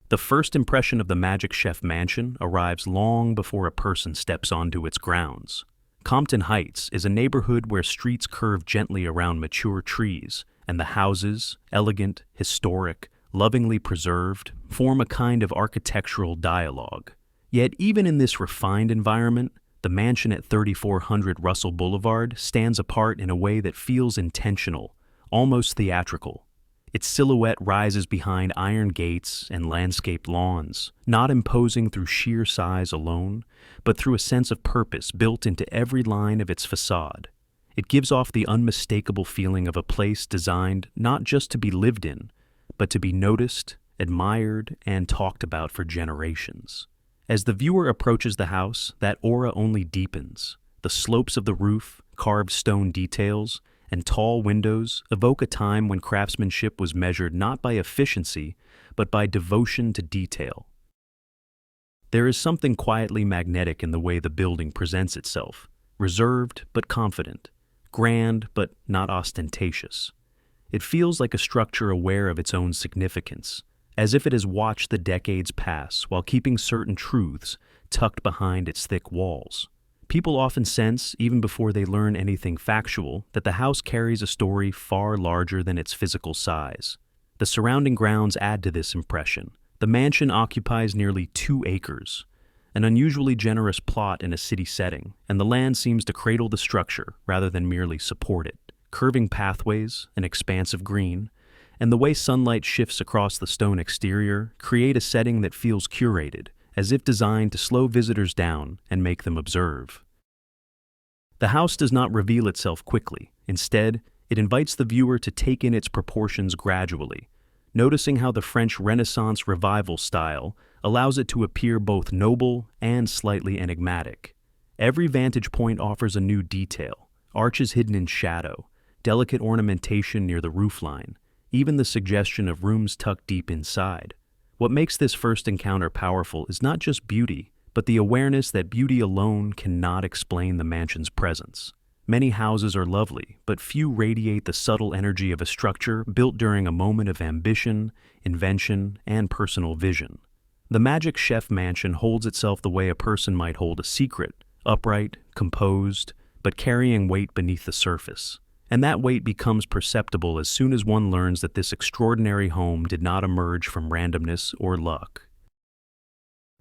The first impression of the Magic Chef Mansion arrives long before a person steps onto its grounds. Compton Heights is a neighborhood where streets curve gently around mature trees, and the houses, elegant, historic, lovingly preserved, form a kind of architectural dialogue. Yet even in this refined environment, the mansion at 3400 Russell Boulevard stands apart in a way that feels intentional, almost theatrical. Its silhouette rises behind iron gates and landscaped lawns, not imposing through sheer size alone, but through a sense of purpose built into every line of its facade. It gives off the unmistakable feeling of a place designed not just to be lived in, but to be noticed, admired, and talked about for generations. As the viewer approaches the house, that aura only deepens. The slopes of the roof, carved stone details, and tall windows evoke a time when craftsmanship was measured not by efficiency, but by devotion to detail. There is something quietly magnetic in the way the building presents itself, reserved but confident, grand but not ostentatious. It feels like a structure aware of its own significance, as if it has watched the decades pass while keeping certain truths tucked behind its thick walls. People often sense, even before they learn anything factual, that the house carries a story far larger than its physical size. The surrounding grounds add to this impression. The mansion occupies nearly 2 acres, an unusually generous plot in a city setting, and the land seems to cradle the structure rather than merely support it. Curving pathways, an expanse of green, and the way sunlight shifts across the stone exterior create a setting that feels curated, as if designed to slow visitors down and make them observe. The house does not reveal itself quickly. Instead, it invites the viewer to take in its proportions gradually, noticing how the French Renaissance Revival style allows it to appear both noble and slightly enigmatic. Every vantage point offers a new detail, arches hidden in shadow, delicate ornamentation near the roofline, even the suggestion of rooms tucked deep inside. What makes this first encounter powerful is not just beauty, but the awareness that beauty alone cannot explain the mansion's presence. Many houses are lovely, but few radiate the subtle energy of a structure built during a moment of ambition, invention, and personal vision. The Magic Chef Mansion holds itself the way a person might hold a secret, upright, composed, but carrying weight beneath the surface. And that weight becomes perceptible as soon as one learns that this extraordinary home did not emerge from randomness or luck.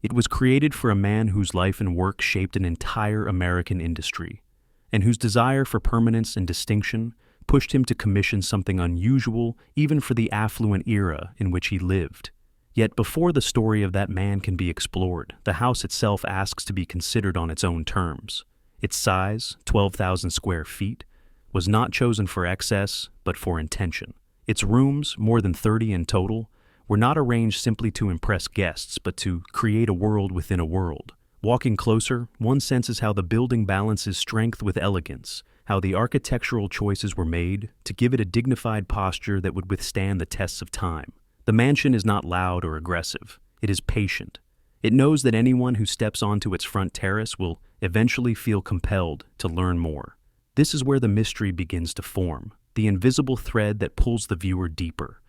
It was created for a man whose life and work shaped an entire American industry, and whose desire for permanence and distinction pushed him to commission something unusual even for the affluent era in which he lived. Yet before the story of that man can be explored, the house itself asks to be considered on its own terms. Its size, 12,000 square feet, was not chosen for excess, but for intention. Its rooms, more than 30 in total, were not arranged simply to impress guests, but to create a world within a world. Walking closer, one senses how the building balances strength with elegance, how the architectural choices were made to give it a dignified posture that would withstand the tests of time. The mansion is not loud or aggressive. It is patient. It knows that anyone who steps onto its front terrace will eventually feel compelled to learn more. This is where the mystery begins to form, the invisible thread that pulls the viewer deeper.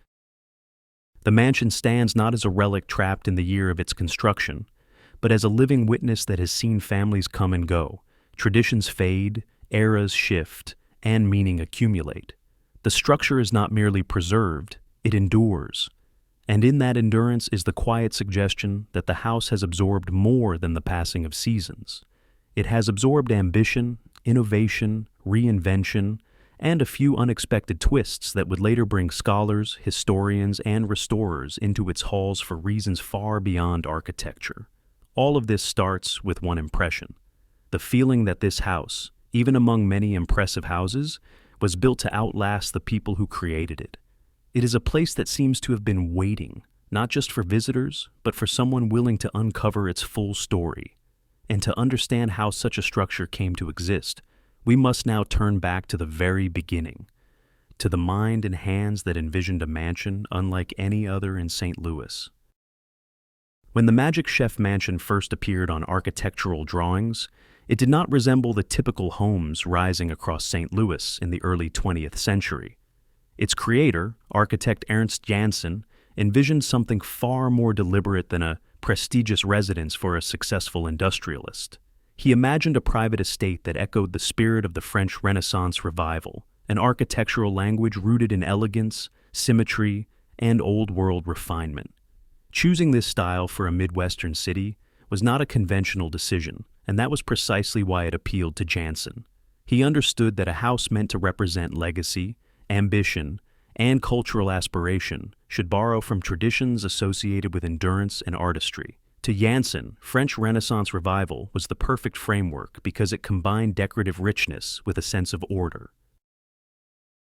The mansion stands not as a relic trapped in the year of its construction, but as a living witness that has seen families come and go, traditions fade, eras shift, and meaning accumulate. The structure is not merely preserved, it endures. And in that endurance is the quiet suggestion that the house has absorbed more than the passing of seasons. It has absorbed ambition, innovation, reinvention, and a few unexpected twists that would later bring scholars, historians, and restorers into its halls for reasons far beyond architecture. All of this starts with one impression: the feeling that this house, even among many impressive houses, was built to outlast the people who created it. It is a place that seems to have been waiting, not just for visitors, but for someone willing to uncover its full story. And to understand how such a structure came to exist, we must now turn back to the very beginning, to the mind and hands that envisioned a mansion unlike any other in St. Louis. When the Magic Chef Mansion first appeared on architectural drawings, it did not resemble the typical homes rising across St. Louis in the early 20th century. Its creator, architect Ernst Janssen, envisioned something far more deliberate than a prestigious residence for a successful industrialist. He imagined a private estate that echoed the spirit of the French Renaissance revival, an architectural language rooted in elegance, symmetry, and old-world refinement. Choosing this style for a Midwestern city was not a conventional decision, and that was precisely why it appealed to Jansen. He understood that a house meant to represent legacy, ambition, and cultural aspiration should borrow from traditions associated with endurance and artistry. To Jansen, French Renaissance revival was the perfect framework because it combined decorative richness with a sense of order.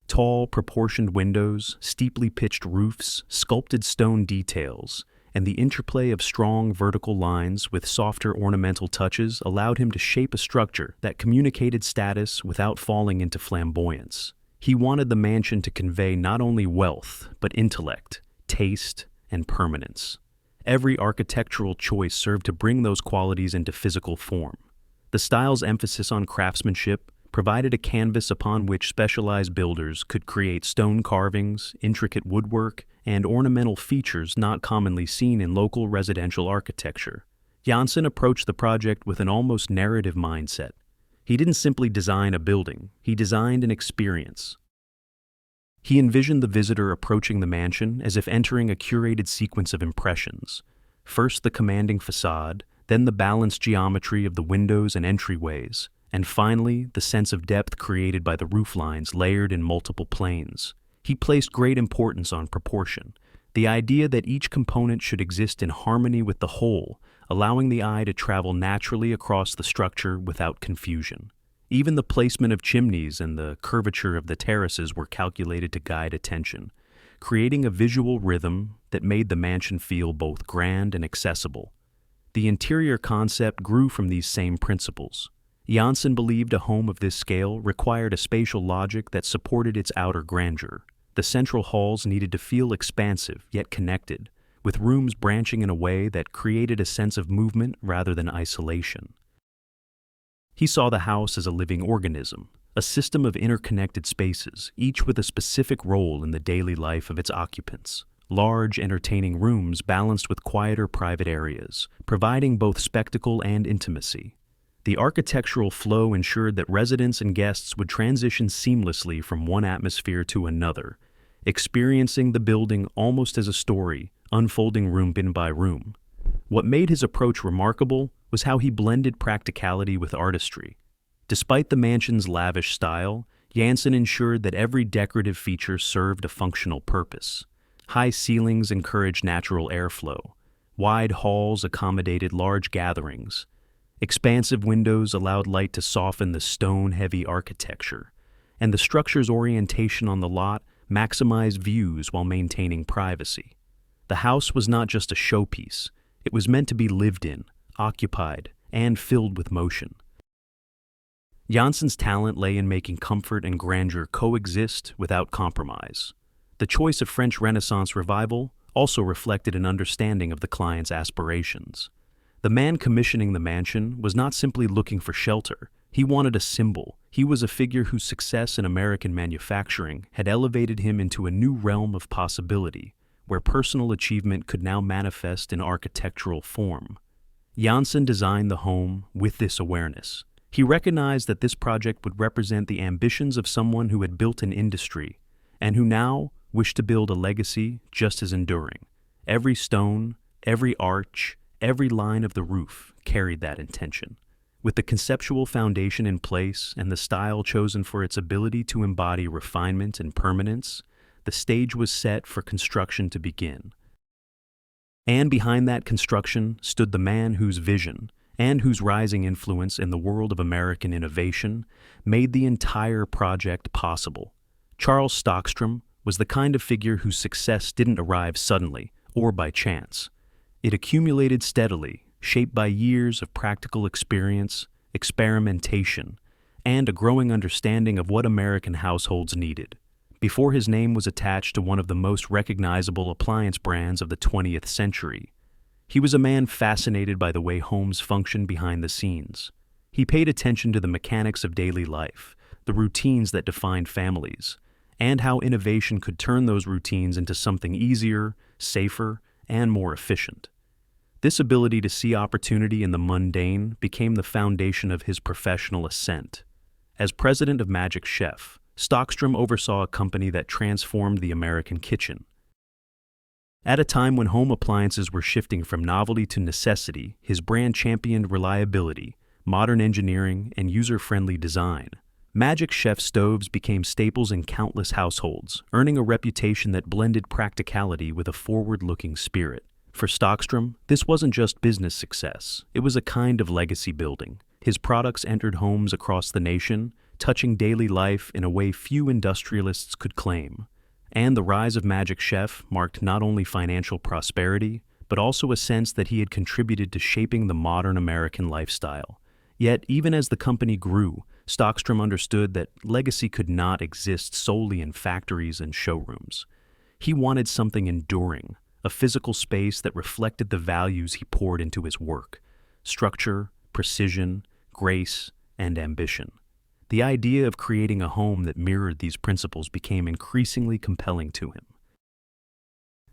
Tall, proportioned windows, steeply pitched roofs, sculpted stone details, and the interplay of strong vertical lines with softer ornamental touches allowed him to shape a structure that communicated status without falling into flamboyance. He wanted the mansion to convey not only wealth, but intellect, taste, and permanence. Every architectural choice served to bring those qualities into physical form. The style's emphasis on craftsmanship provided a canvas upon which specialized builders could create stone carvings, intricate woodwork, and ornamental features not commonly seen in local residential architecture. Jansen approached the project with an almost narrative mindset. He didn't simply design a building, he designed an experience. He envisioned the visitor approaching the mansion as if entering a curated sequence of impressions. First the commanding facade, then the balanced geometry of the windows and entryways, and finally the sense of depth created by the roof lines layered in multiple planes. He placed great importance on proportion, the idea that each component should exist in harmony with the whole, allowing the eye to travel naturally across the structure without confusion. Even the placement of chimneys and the curvature of the terraces were calculated to guide attention, creating a visual rhythm that made the mansion feel both grand and accessible. The interior concept grew from these same principles. Jansen believed a home of this scale required a spatial logic that supported its outer grandeur. The central halls needed to feel expansive yet connected, with rooms branching in a way that created a sense of movement rather than isolation. He saw the house as a living organism, a system of interconnected spaces, each with a specific role in the daily life of its occupants. Large, entertaining rooms balanced with quieter private areas, providing both spectacle and intimacy. The architectural flow ensured that residents and guests would transition seamlessly from one atmosphere to another, experiencing the building almost as a story, unfolding room by room. What made his approach remarkable was how he blended practicality with artistry. Despite the mansion's lavish style, Jansen ensured that every decorative feature served a functional purpose. High ceilings encouraged natural airflow. Wide halls accommodated large gatherings. Expansive windows allowed light to soften the stone-heavy architecture, and the structure's orientation on the lot maximized views while maintaining privacy. The house was not just a showpiece, it was meant to be lived in, occupied, and filled with motion. Jansen's talent lay in making comfort and grandeur coexist without compromise. The choice of French Renaissance revival also reflected an understanding of the client's aspirations. The man commissioning the mansion was not simply looking for shelter. He wanted a symbol. He was a figure whose success in American manufacturing had elevated him into a new realm of possibility, where personal achievement could now manifest in architectural form. Jansen designed the home with this awareness. He recognized that this project would represent the ambitions of someone who had built an industry, and who now wished to build a legacy just as enduring. Every stone, every arch, every line of the roof carried that intention. With the conceptual foundation in place and the style chosen for its ability to embody refinement and permanence, the stage was set for construction to begin. And behind that construction stood the man whose vision, and whose rising influence in the world of American innovation, made the entire project possible. Charles Stockstrom was the kind of figure whose success didn't arrive suddenly or by chance. It accumulated steadily, shaped by years of practical experience, experimentation, and a growing understanding of what American households needed. Before his name was attached to one of the most recognizable appliance brands of the 20th century, he was a man fascinated by the way homes function behind the scenes. He paid attention to the mechanics of daily life, the routines that defined families, and how innovation could turn those routines into something easier, safer, and more efficient. This ability to see opportunity in the mundane became the foundation of his professional ascent. As president of Magic Chef, Stockstrom oversaw a company that transformed the American kitchen. At a time when home appliances were shifting from novelty to necessity, his brand championed reliability, modern engineering, and user-friendly design. Magic Chef stoves became staples in countless households, earning a reputation that blended practicality with a forward-looking spirit. For Stockstrom, this wasn't just business success, it was a kind of legacy building. His products entered homes across the nation, touching daily life in a way few industrialists could claim. And the rise of Magic Chef marked not only financial prosperity, but also a sense that he had contributed to shaping the modern American lifestyle. Yet, even as the company grew, Stockstrom understood that legacy could not exist solely in factories and showrooms. He wanted something enduring, a physical space that reflected the values he poured into his work: structure, precision, grace, and ambition. The idea of creating a home that mirrored these principles became increasingly compelling to him.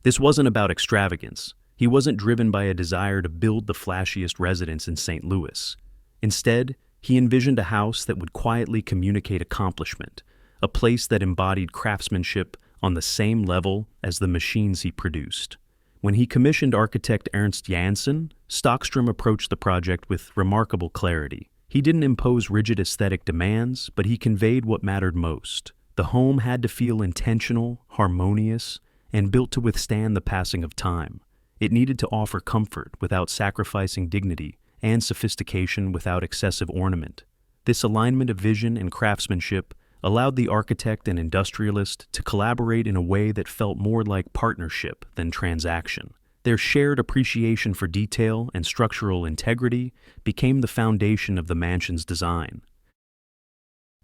This wasn't about extravagance. He wasn't driven by a desire to build the flashiest residence in St. Louis. Instead, he envisioned a house that would quietly communicate accomplishment, a place that embodied craftsmanship on the same level as the machines he produced. When he commissioned architect Ernst Janssen, Stockstrom approached the project with remarkable clarity. He didn't impose rigid aesthetic demands, but he conveyed what mattered most. The home had to feel intentional, harmonious, and built to withstand the passing of time. It needed to offer comfort without sacrificing dignity, and sophistication without excessive ornament. This alignment of vision and craftsmanship allowed the architect and industrialist to collaborate in a way that felt more like partnership than transaction. Their shared appreciation for detail and structural integrity became the foundation of the mansion's design.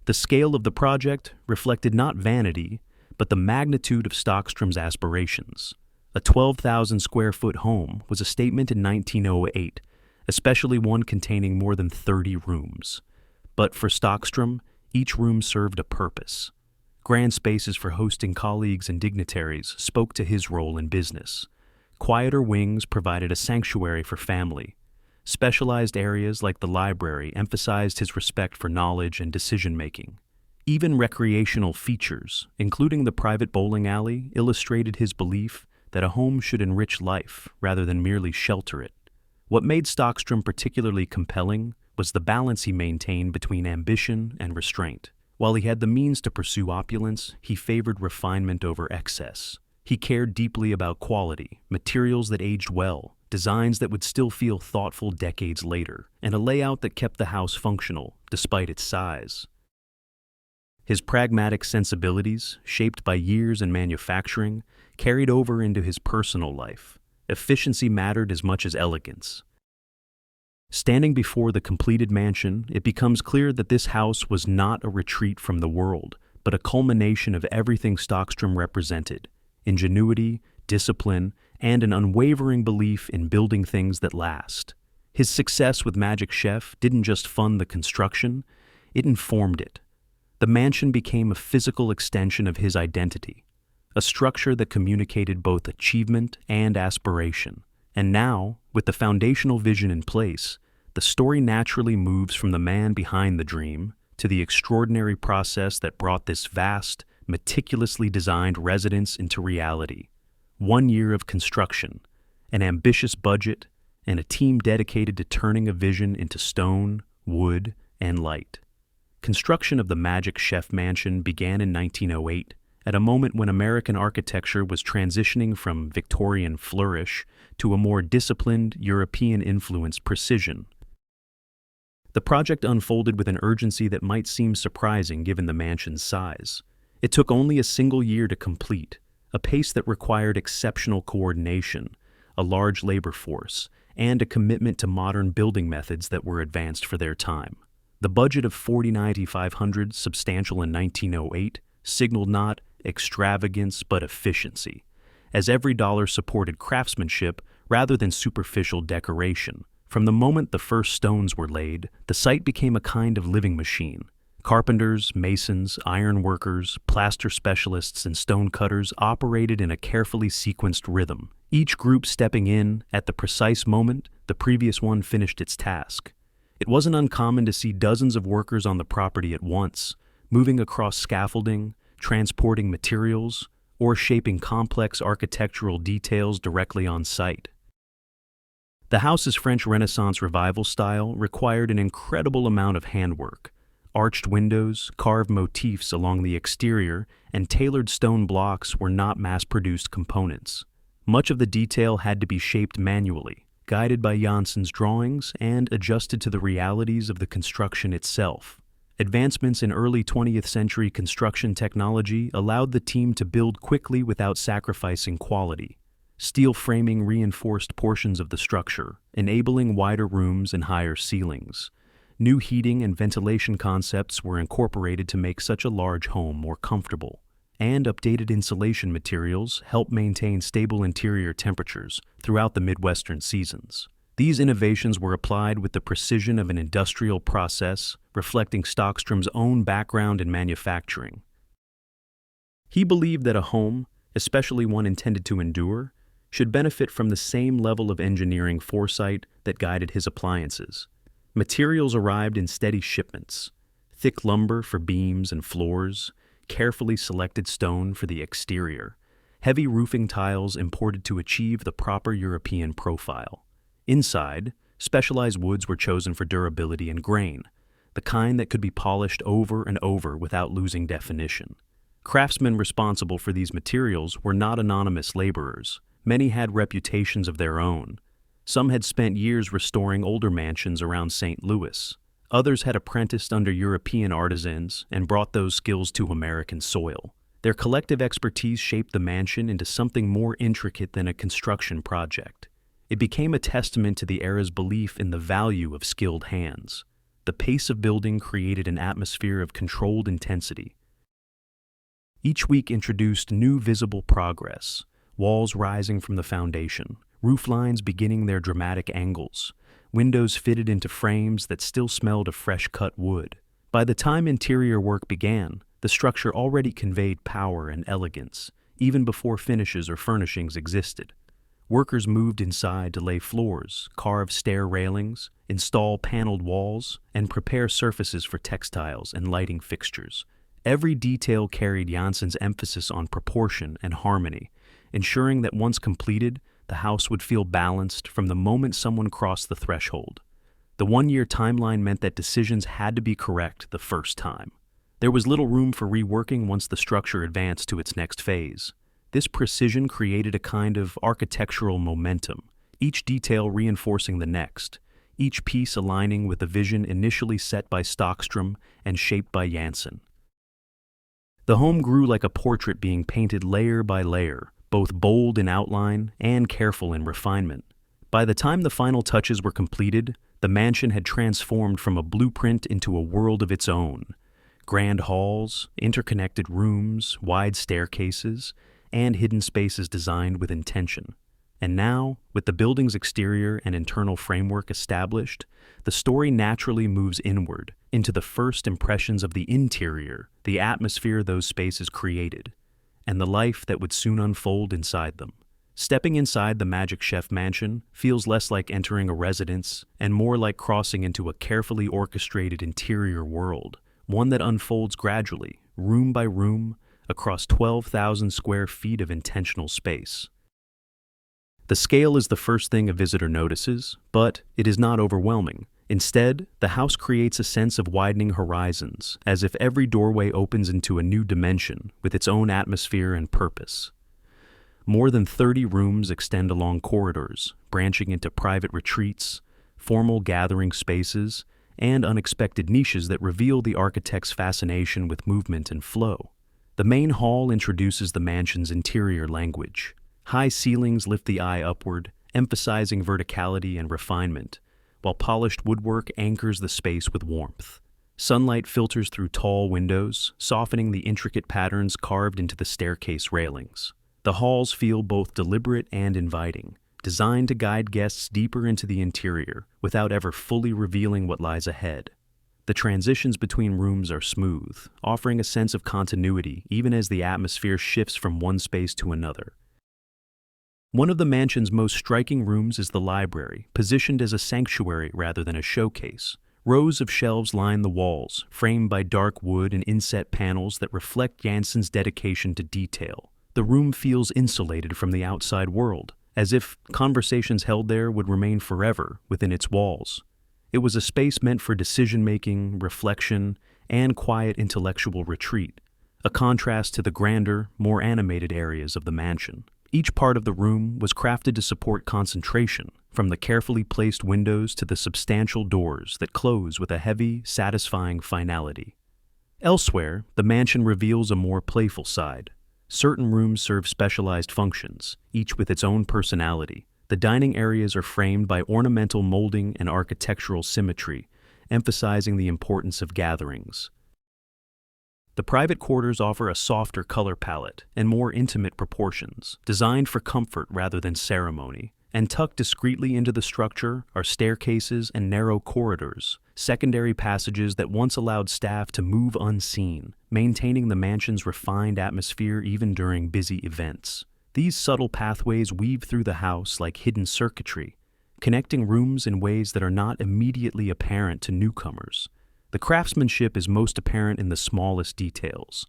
The scale of the project reflected not vanity, but the magnitude of Stockstrom's aspirations. A 12,000 square foot home was a statement in 1908, especially one containing more than 30 rooms. But for Stockstrom, each room served a purpose. Grand spaces for hosting colleagues and dignitaries spoke to his role in business. Quieter wings provided a sanctuary for family. Specialized areas like the library emphasized his respect for knowledge and decision-making. Even recreational features, including the private bowling alley, illustrated his belief that a home should enrich life rather than merely shelter it. What made Stockstrom particularly compelling was the balance he maintained between ambition and restraint. While he had the means to pursue opulence, he favored refinement over excess. He cared deeply about quality, materials that aged well, designs that would still feel thoughtful decades later, and a layout that kept the house functional despite its size. His pragmatic sensibilities, shaped by years in manufacturing, carried over into his personal life. Efficiency mattered as much as elegance. Standing before the completed mansion, it becomes clear that this house was not a retreat from the world, but a culmination of everything Stockstrom represented: ingenuity, discipline, and an unwavering belief in building things that last. His success with Magic Chef didn't just fund the construction, it informed it. The mansion became a physical extension of his identity, a structure that communicated both achievement and aspiration. And now, with the foundational vision in place, the story naturally moves from the man behind the dream to the extraordinary process that brought this vast, meticulously designed residence into reality. 1 year of construction, an ambitious budget, and a team dedicated to turning a vision into stone, wood, and light. Construction of the Magic Chef Mansion began in 1908, at a moment when American architecture was transitioning from Victorian flourish to a more disciplined, European-influenced precision. The project unfolded with an urgency that might seem surprising given the mansion's size. It took only a single year to complete, a pace that required exceptional coordination, a large labor force, and a commitment to modern building methods that were advanced for their time. The budget of $49,500, substantial in 1908, signaled not extravagance but efficiency, as every dollar supported craftsmanship rather than superficial decoration. From the moment the first stones were laid, the site became a kind of living machine, Carpenters, masons, iron workers, plaster specialists, and stone cutters operated in a carefully sequenced rhythm, each group stepping in at the precise moment the previous one finished its task. It wasn't uncommon to see dozens of workers on the property at once, moving across scaffolding, transporting materials, or shaping complex architectural details directly on site. The house's French Renaissance Revival style required an incredible amount of handwork. Arched windows, carved motifs along the exterior, and tailored stone blocks were not mass-produced components. Much of the detail had to be shaped manually, guided by Janssen's drawings and adjusted to the realities of the construction itself. Advancements in early 20th century construction technology allowed the team to build quickly without sacrificing quality. Steel framing reinforced portions of the structure, enabling wider rooms and higher ceilings. New heating and ventilation concepts were incorporated to make such a large home more comfortable, and updated insulation materials helped maintain stable interior temperatures throughout the Midwestern seasons. These innovations were applied with the precision of an industrial process, reflecting Stockstrom's own background in manufacturing. He believed that a home, especially one intended to endure, should benefit from the same level of engineering foresight that guided his appliances. Materials arrived in steady shipments: thick lumber for beams and floors, carefully selected stone for the exterior, heavy roofing tiles imported to achieve the proper European profile. Inside, specialized woods were chosen for durability and grain, the kind that could be polished over and over without losing definition. Craftsmen responsible for these materials were not anonymous laborers. Many had reputations of their own. Some had spent years restoring older mansions around St. Louis. Others had apprenticed under European artisans and brought those skills to American soil. Their collective expertise shaped the mansion into something more intricate than a construction project. It became a testament to the era's belief in the value of skilled hands. The pace of building created an atmosphere of controlled intensity. Each week introduced new visible progress, walls rising from the foundation, roof lines beginning their dramatic angles, windows fitted into frames that still smelled of fresh-cut wood. By the time interior work began, the structure already conveyed power and elegance, even before finishes or furnishings existed. Workers moved inside to lay floors, carve stair railings, install paneled walls, and prepare surfaces for textiles and lighting fixtures. Every detail carried Janssen's emphasis on proportion and harmony, ensuring that once completed, the house would feel balanced from the moment someone crossed the threshold. The one-year timeline meant that decisions had to be correct the first time. There was little room for reworking once the structure advanced to its next phase. This precision created a kind of architectural momentum, each detail reinforcing the next, each piece aligning with the vision initially set by Stockstrom and shaped by Janssen. The home grew like a portrait being painted layer by layer, both bold in outline and careful in refinement. By the time the final touches were completed, the mansion had transformed from a blueprint into a world of its own. Grand halls, interconnected rooms, wide staircases, and hidden spaces designed with intention. And now, with the building's exterior and internal framework established, the story naturally moves inward, into the first impressions of the interior, the atmosphere those spaces created, and the life that would soon unfold inside them. Stepping inside the Magic Chef mansion feels less like entering a residence and more like crossing into a carefully orchestrated interior world, one that unfolds gradually, room by room, across 12,000 square feet of intentional space. The scale is the first thing a visitor notices, but it is not overwhelming. Instead, the house creates a sense of widening horizons, as if every doorway opens into a new dimension with its own atmosphere and purpose. More than 30 rooms extend along corridors, branching into private retreats, formal gathering spaces, and unexpected niches that reveal the architect's fascination with movement and flow. The main hall introduces the mansion's interior language. High ceilings lift the eye upward, emphasizing verticality and refinement, while polished woodwork anchors the space with warmth. Sunlight filters through tall windows, softening the intricate patterns carved into the staircase railings. The halls feel both deliberate and inviting, designed to guide guests deeper into the interior without ever fully revealing what lies ahead. The transitions between rooms are smooth, offering a sense of continuity even as the atmosphere shifts from one space to another. One of the mansion's most striking rooms is the library, positioned as a sanctuary rather than a showcase. Rows of shelves line the walls, framed by dark wood and inset panels that reflect Janssen's dedication to detail. The room feels insulated from the outside world, as if conversations held there would remain forever within its walls. It was a space meant for decision-making, reflection, and quiet intellectual retreat, a contrast to the grander, more animated areas of the mansion. Each part of the room was crafted to support concentration, from the carefully placed windows to the substantial doors that close with a heavy, satisfying finality. Elsewhere, the mansion reveals a more playful side. Certain rooms serve specialized functions, each with its own personality. The dining areas are framed by ornamental molding and architectural symmetry, emphasizing the importance of gatherings. The private quarters offer a softer color palette and more intimate proportions, designed for comfort rather than ceremony. And tucked discreetly into the structure are staircases and narrow corridors, secondary passages that once allowed staff to move unseen, maintaining the mansion's refined atmosphere even during busy events. These subtle pathways weave through the house like hidden circuitry, connecting rooms in ways that are not immediately apparent to newcomers. The craftsmanship is most apparent in the smallest details.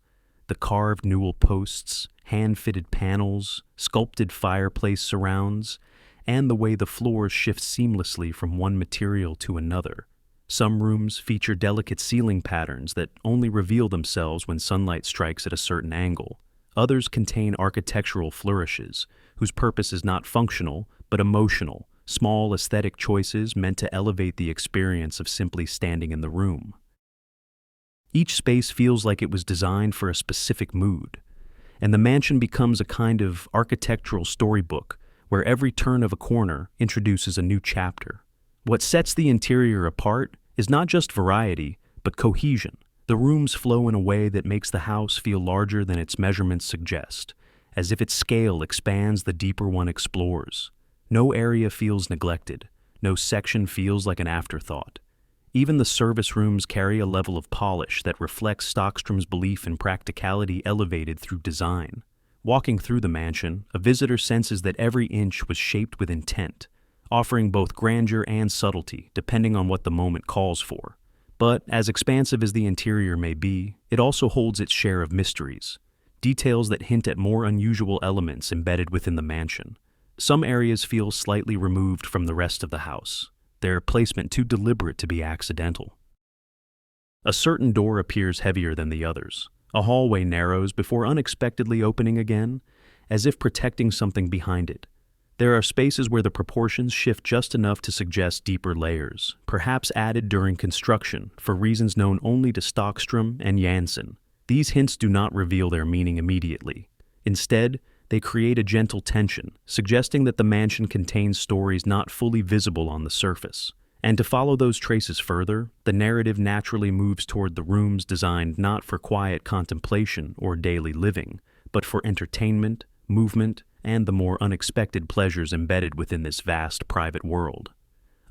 The carved newel posts, hand-fitted panels, sculpted fireplace surrounds, and the way the floors shift seamlessly from one material to another. Some rooms feature delicate ceiling patterns that only reveal themselves when sunlight strikes at a certain angle. Others contain architectural flourishes, whose purpose is not functional, but emotional, small aesthetic choices meant to elevate the experience of simply standing in the room. Each space feels like it was designed for a specific mood, and the mansion becomes a kind of architectural storybook where every turn of a corner introduces a new chapter. What sets the interior apart is not just variety, but cohesion. The rooms flow in a way that makes the house feel larger than its measurements suggest, as if its scale expands the deeper one explores. No area feels neglected, no section feels like an afterthought. Even the service rooms carry a level of polish that reflects Stockstrom's belief in practicality elevated through design. Walking through the mansion, a visitor senses that every inch was shaped with intent, offering both grandeur and subtlety depending on what the moment calls for. But as expansive as the interior may be, it also holds its share of mysteries, details that hint at more unusual elements embedded within the mansion. Some areas feel slightly removed from the rest of the house, their placement too deliberate to be accidental. A certain door appears heavier than the others. A hallway narrows before unexpectedly opening again, as if protecting something behind it. There are spaces where the proportions shift just enough to suggest deeper layers, perhaps added during construction for reasons known only to Stockstrom and Janssen. These hints do not reveal their meaning immediately. Instead, they create a gentle tension, suggesting that the mansion contains stories not fully visible on the surface. And to follow those traces further, the narrative naturally moves toward the rooms designed not for quiet contemplation or daily living, but for entertainment, movement, and the more unexpected pleasures embedded within this vast private world.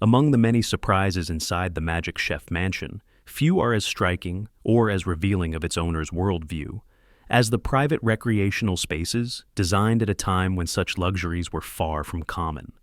Among the many surprises inside the Magic Chef mansion, few are as striking or as revealing of its owner's worldview as the private recreational spaces designed at a time when such luxuries were far from common.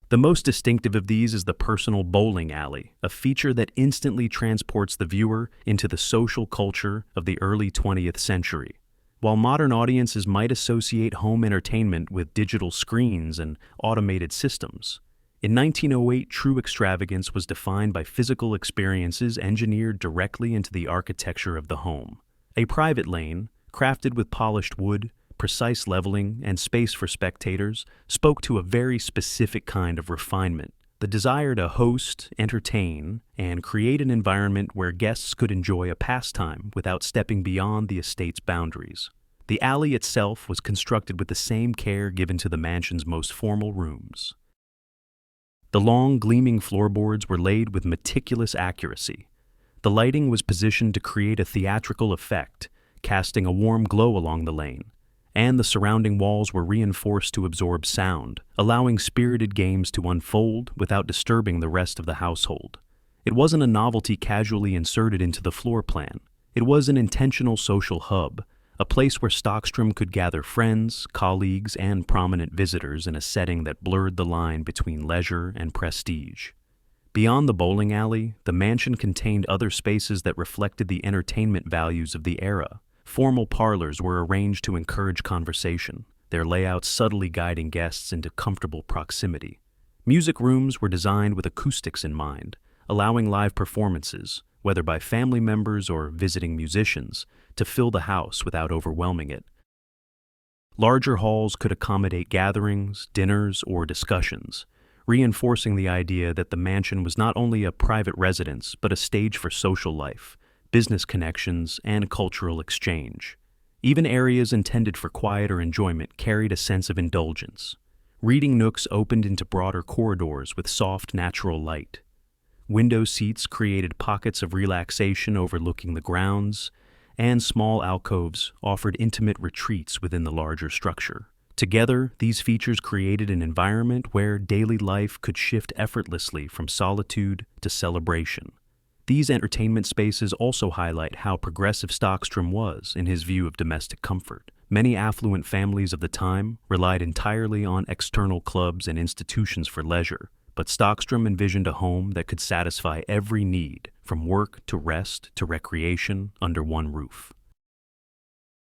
The most distinctive of these is the personal bowling alley, a feature that instantly transports the viewer into the social culture of the early 20th century. While modern audiences might associate home entertainment with digital screens and automated systems, in 1908 true extravagance was defined by physical experiences engineered directly into the architecture of the home. A private lane, crafted with polished wood, precise leveling, and space for spectators, spoke to a very specific kind of refinement, the desire to host, entertain, and create an environment where guests could enjoy a pastime without stepping beyond the estate's boundaries. The alley itself was constructed with the same care given to the mansion's most formal rooms. The long, gleaming floorboards were laid with meticulous accuracy. The lighting was positioned to create a theatrical effect, casting a warm glow along the lane, and the surrounding walls were reinforced to absorb sound, allowing spirited games to unfold without disturbing the rest of the household. It wasn't a novelty casually inserted into the floor plan. It was an intentional social hub, a place where Stockstrom could gather friends, colleagues, and prominent visitors in a setting that blurred the line between leisure and prestige. Beyond the bowling alley, the mansion contained other spaces that reflected the entertainment values of the era. Formal parlors were arranged to encourage conversation, their layouts subtly guiding guests into comfortable proximity. Music rooms were designed with acoustics in mind, allowing live performances, whether by family members or visiting musicians, to fill the house without overwhelming it. Larger halls could accommodate gatherings, dinners, or discussions, reinforcing the idea that the mansion was not only a private residence but a stage for social life, business connections, and cultural exchange. Even areas intended for quieter enjoyment carried a sense of indulgence. Reading nooks opened into broader corridors with soft, natural light. Window seats created pockets of relaxation overlooking the grounds, and small alcoves offered intimate retreats within the larger structure. Together, these features created an environment where daily life could shift effortlessly from solitude to celebration. These entertainment spaces also highlight how progressive Stockstrom was in his view of domestic comfort. Many affluent families of the time relied entirely on external clubs and institutions for leisure, but Stockstrom envisioned a home that could satisfy every need, from work to rest to recreation, under one roof.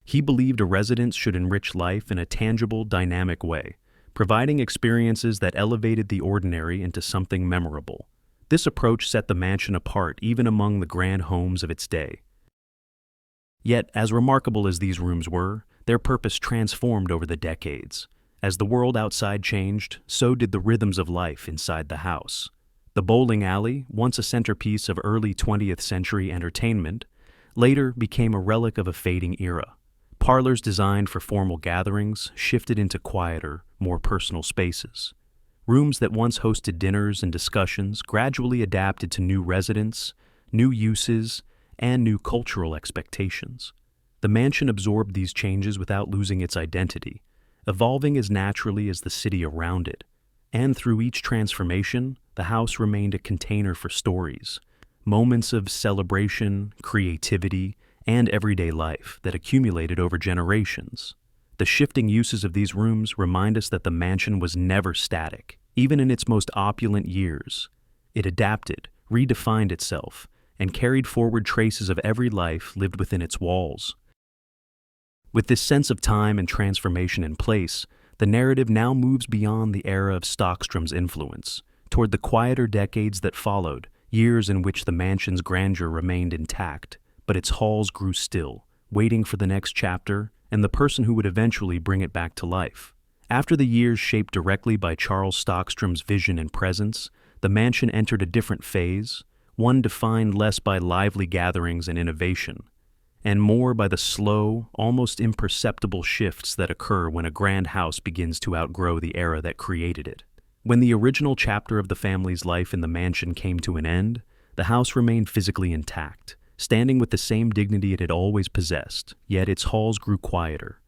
He believed a residence should enrich life in a tangible, dynamic way, providing experiences that elevated the ordinary into something memorable. This approach set the mansion apart even among the grand homes of its day. Yet, as remarkable as these rooms were, their purpose transformed over the decades. As the world outside changed, so did the rhythms of life inside the house. The bowling alley, once a centerpiece of early 20th century entertainment, later became a relic of a fading era. Parlors designed for formal gatherings shifted into quieter, more personal spaces. Rooms that once hosted dinners and discussions gradually adapted to new residents, new uses, and new cultural expectations. The mansion absorbed these changes without losing its identity, evolving as naturally as the city around it. And through each transformation, the house remained a container for stories, moments of celebration, creativity, and everyday life that accumulated over generations. The shifting uses of these rooms remind us that the mansion was never static. Even in its most opulent years, it adapted, redefined itself, and carried forward traces of every life lived within its walls. With this sense of time and transformation in place, the narrative now moves beyond the era of Stockstrom's influence, toward the quieter decades that followed, years in which the mansion's grandeur remained intact, but its halls grew still, waiting for the next chapter and the person who would eventually bring it back to life. After the years shaped directly by Charles Stockstrom's vision and presence, the mansion entered a different phase, one defined less by lively gatherings and innovation, and more by the slow, almost imperceptible shifts that occur when a grand house begins to outgrow the era that created it. When the original chapter of the family's life in the mansion came to an end, the house remained physically intact, standing with the same dignity it had always possessed, yet its halls grew quieter.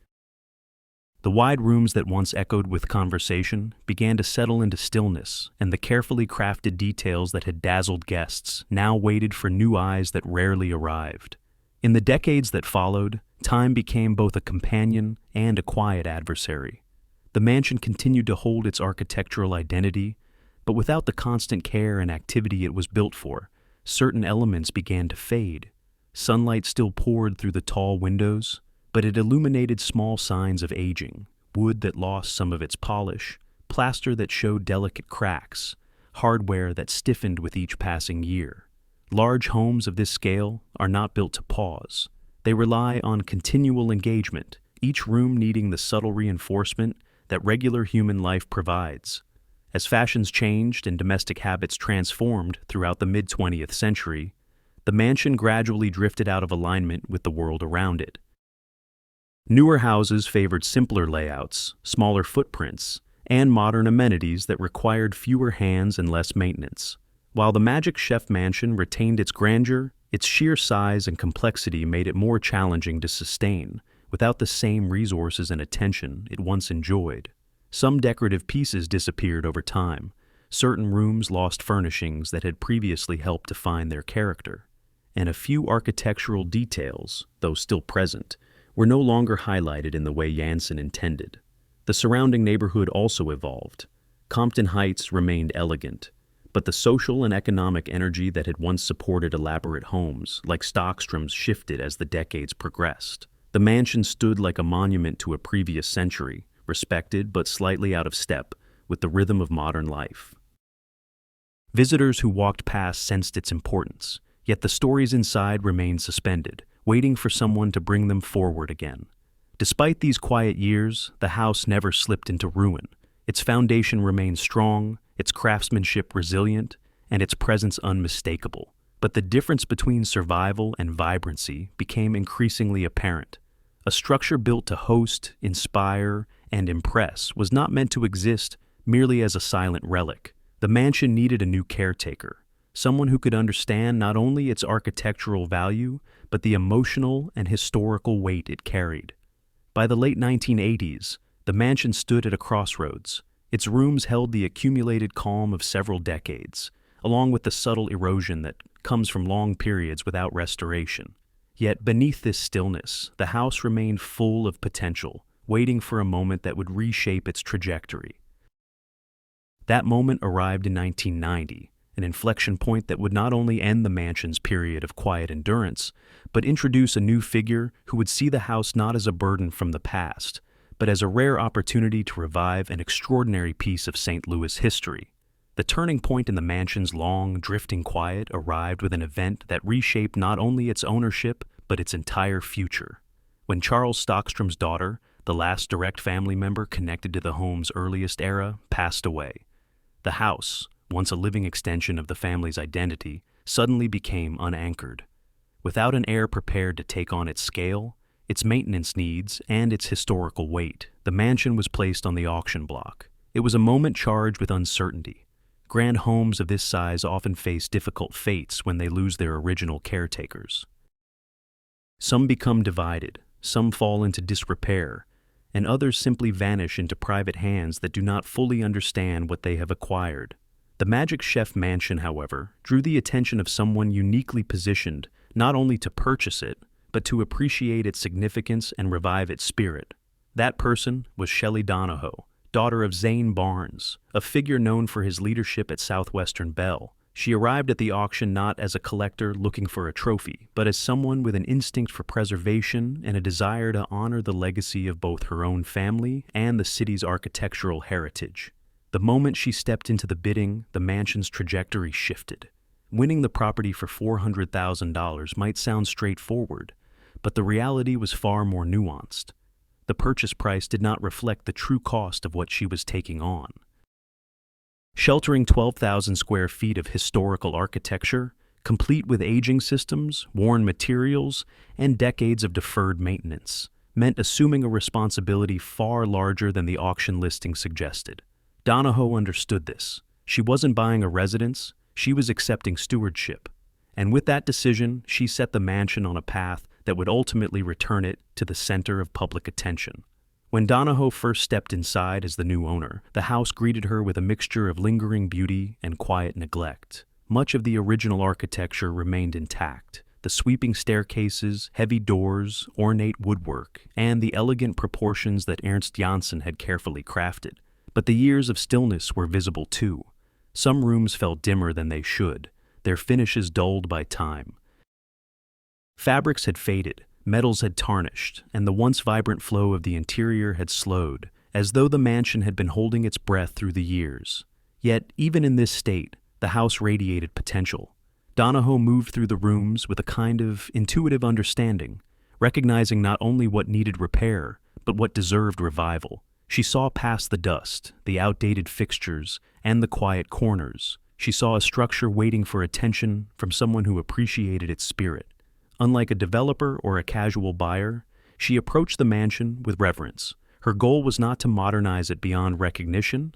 The wide rooms that once echoed with conversation began to settle into stillness, and the carefully crafted details that had dazzled guests now waited for new eyes that rarely arrived. In the decades that followed, time became both a companion and a quiet adversary. The mansion continued to hold its architectural identity, but without the constant care and activity it was built for, certain elements began to fade. Sunlight still poured through the tall windows, but it illuminated small signs of aging, wood that lost some of its polish, plaster that showed delicate cracks, hardware that stiffened with each passing year. Large homes of this scale are not built to pause. They rely on continual engagement, each room needing the subtle reinforcement that regular human life provides. As fashions changed and domestic habits transformed throughout the mid-20th century, the mansion gradually drifted out of alignment with the world around it. Newer houses favored simpler layouts, smaller footprints, and modern amenities that required fewer hands and less maintenance. While the Magic Chef Mansion retained its grandeur, its sheer size and complexity made it more challenging to sustain, without the same resources and attention it once enjoyed. Some decorative pieces disappeared over time, Certain rooms lost furnishings that had previously helped define their character, and a few architectural details, though still present, were no longer highlighted in the way Janssen intended. The surrounding neighborhood also evolved. Compton Heights remained elegant, but the social and economic energy that had once supported elaborate homes, like Stockstrom's, shifted as the decades progressed. The mansion stood like a monument to a previous century, respected but slightly out of step with the rhythm of modern life. Visitors who walked past sensed its importance, yet the stories inside remained suspended, waiting for someone to bring them forward again. Despite these quiet years, the house never slipped into ruin. Its foundation remained strong, its craftsmanship resilient, and its presence unmistakable. But the difference between survival and vibrancy became increasingly apparent. A structure built to host, inspire, and impress was not meant to exist merely as a silent relic. The mansion needed a new caretaker, someone who could understand not only its architectural value, but the emotional and historical weight it carried. By the late 1980s, the mansion stood at a crossroads. Its rooms held the accumulated calm of several decades, along with the subtle erosion that comes from long periods without restoration. Yet beneath this stillness, the house remained full of potential, waiting for a moment that would reshape its trajectory. That moment arrived in 1990, an inflection point that would not only end the mansion's period of quiet endurance, but introduce a new figure who would see the house not as a burden from the past, but as a rare opportunity to revive an extraordinary piece of St. Louis history. The turning point in the mansion's long, drifting quiet arrived with an event that reshaped not only its ownership, but its entire future. When Charles Stockstrom's daughter, the last direct family member connected to the home's earliest era, passed away, the house, once a living extension of the family's identity, suddenly became unanchored. Without an heir prepared to take on its scale, its maintenance needs, and its historical weight, the mansion was placed on the auction block. It was a moment charged with uncertainty. Grand homes of this size often face difficult fates when they lose their original caretakers. Some become divided, some fall into disrepair, and others simply vanish into private hands that do not fully understand what they have acquired. The Magic Chef Mansion, however, drew the attention of someone uniquely positioned not only to purchase it, but to appreciate its significance and revive its spirit. That person was Shelley Donaho, daughter of Zane Barnes, a figure known for his leadership at Southwestern Bell. She arrived at the auction not as a collector looking for a trophy, but as someone with an instinct for preservation and a desire to honor the legacy of both her own family and the city's architectural heritage. The moment she stepped into the bidding, the mansion's trajectory shifted. Winning the property for $400,000 might sound straightforward, but the reality was far more nuanced. The purchase price did not reflect the true cost of what she was taking on. Sheltering 12,000 square feet of historical architecture, complete with aging systems, worn materials, and decades of deferred maintenance, meant assuming a responsibility far larger than the auction listing suggested. Donaho understood this. She wasn't buying a residence, she was accepting stewardship. And with that decision, she set the mansion on a path that would ultimately return it to the center of public attention. When Donaho first stepped inside as the new owner, the house greeted her with a mixture of lingering beauty and quiet neglect. Much of the original architecture remained intact. The sweeping staircases, heavy doors, ornate woodwork, and the elegant proportions that Ernst Janssen had carefully crafted. But the years of stillness were visible too. Some rooms felt dimmer than they should, their finishes dulled by time. Fabrics had faded, metals had tarnished, and the once vibrant flow of the interior had slowed, as though the mansion had been holding its breath through the years. Yet, even in this state, the house radiated potential. Donaho moved through the rooms with a kind of intuitive understanding, recognizing not only what needed repair, but what deserved revival. She saw past the dust, the outdated fixtures, and the quiet corners. She saw a structure waiting for attention from someone who appreciated its spirit. Unlike a developer or a casual buyer, she approached the mansion with reverence. Her goal was not to modernize it beyond recognition,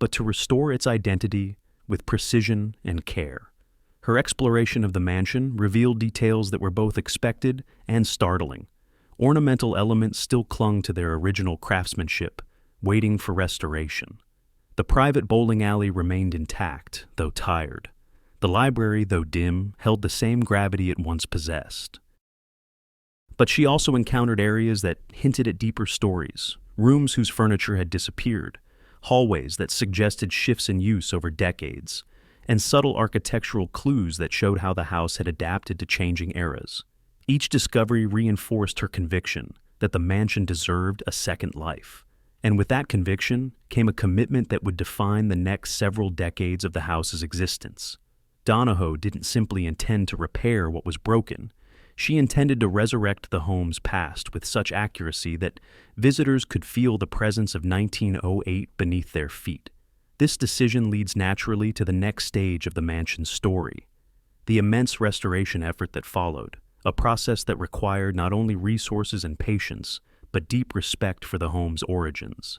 but to restore its identity with precision and care. Her exploration of the mansion revealed details that were both expected and startling. Ornamental elements still clung to their original craftsmanship, waiting for restoration. The private bowling alley remained intact, though tired. The library, though dim, held the same gravity it once possessed. But she also encountered areas that hinted at deeper stories, rooms whose furniture had disappeared, hallways that suggested shifts in use over decades, and subtle architectural clues that showed how the house had adapted to changing eras. Each discovery reinforced her conviction that the mansion deserved a second life. And with that conviction came a commitment that would define the next several decades of the house's existence. Donaho didn't simply intend to repair what was broken. She intended to resurrect the home's past with such accuracy that visitors could feel the presence of 1908 beneath their feet. This decision leads naturally to the next stage of the mansion's story, the immense restoration effort that followed, a process that required not only resources and patience, but deep respect for the home's origins.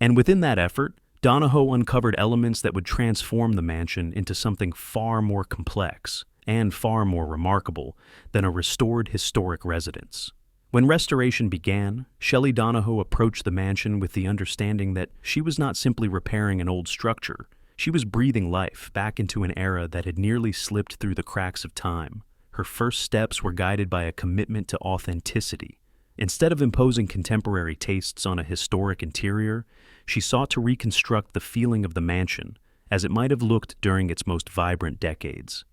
And within that effort, Donaho uncovered elements that would transform the mansion into something far more complex and far more remarkable than a restored historic residence. When restoration began, Shelley Donaho approached the mansion with the understanding that she was not simply repairing an old structure, she was breathing life back into an era that had nearly slipped through the cracks of time. Her first steps were guided by a commitment to authenticity. Instead of imposing contemporary tastes on a historic interior, she sought to reconstruct the feeling of the mansion as it might have looked during its most vibrant decades.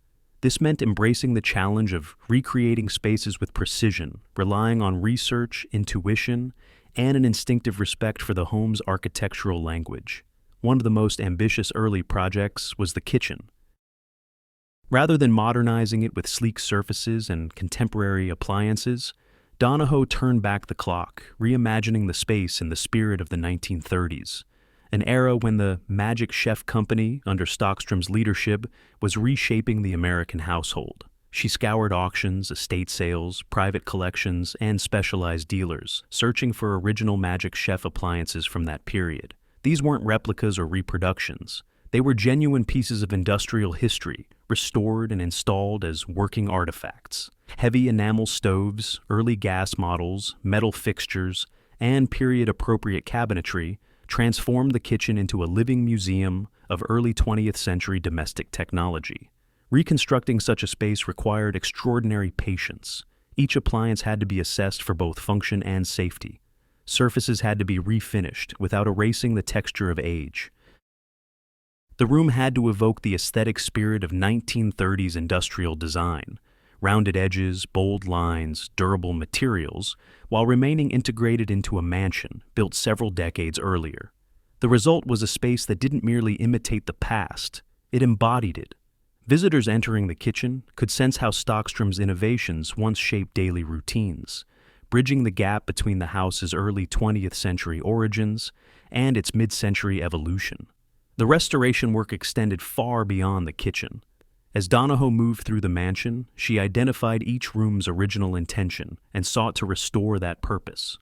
This meant embracing the challenge of recreating spaces with precision, relying on research, intuition, and an instinctive respect for the home's architectural language. One of the most ambitious early projects was the kitchen. Rather than modernizing it with sleek surfaces and contemporary appliances, Donaho turned back the clock, reimagining the space in the spirit of the 1930s, an era when the Magic Chef Company, under Stockstrom's leadership, was reshaping the American household. She scoured auctions, estate sales, private collections, and specialized dealers, searching for original Magic Chef appliances from that period. These weren't replicas or reproductions. They were genuine pieces of industrial history, restored and installed as working artifacts. Heavy enamel stoves, early gas models, metal fixtures, and period-appropriate cabinetry transformed the kitchen into a living museum of early 20th century domestic technology. Reconstructing such a space required extraordinary patience. Each appliance had to be assessed for both function and safety. Surfaces had to be refinished without erasing the texture of age. The room had to evoke the aesthetic spirit of 1930s industrial design, rounded edges, bold lines, durable materials, while remaining integrated into a mansion built several decades earlier. The result was a space that didn't merely imitate the past, it embodied it. Visitors entering the kitchen could sense how Stockstrom's innovations once shaped daily routines, bridging the gap between the house's early 20th century origins and its mid-century evolution. The restoration work extended far beyond the kitchen. As Donaho moved through the mansion, she identified each room's original intention and sought to restore that purpose.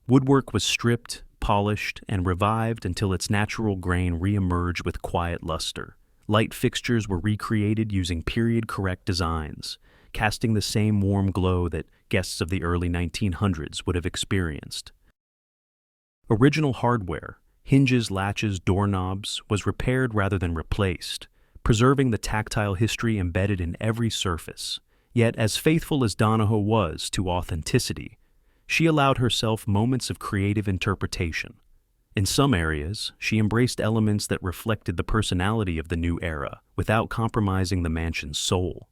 Woodwork was stripped, polished, and revived until its natural grain re-emerged with quiet luster. Light fixtures were recreated using period-correct designs, casting the same warm glow that guests of the early 1900s would have experienced. Original hardware, hinges, latches, doorknobs, was repaired rather than replaced, preserving the tactile history embedded in every surface. Yet, as faithful as Donaho was to authenticity, she allowed herself moments of creative interpretation. In some areas, she embraced elements that reflected the personality of the new era without compromising the mansion's soul.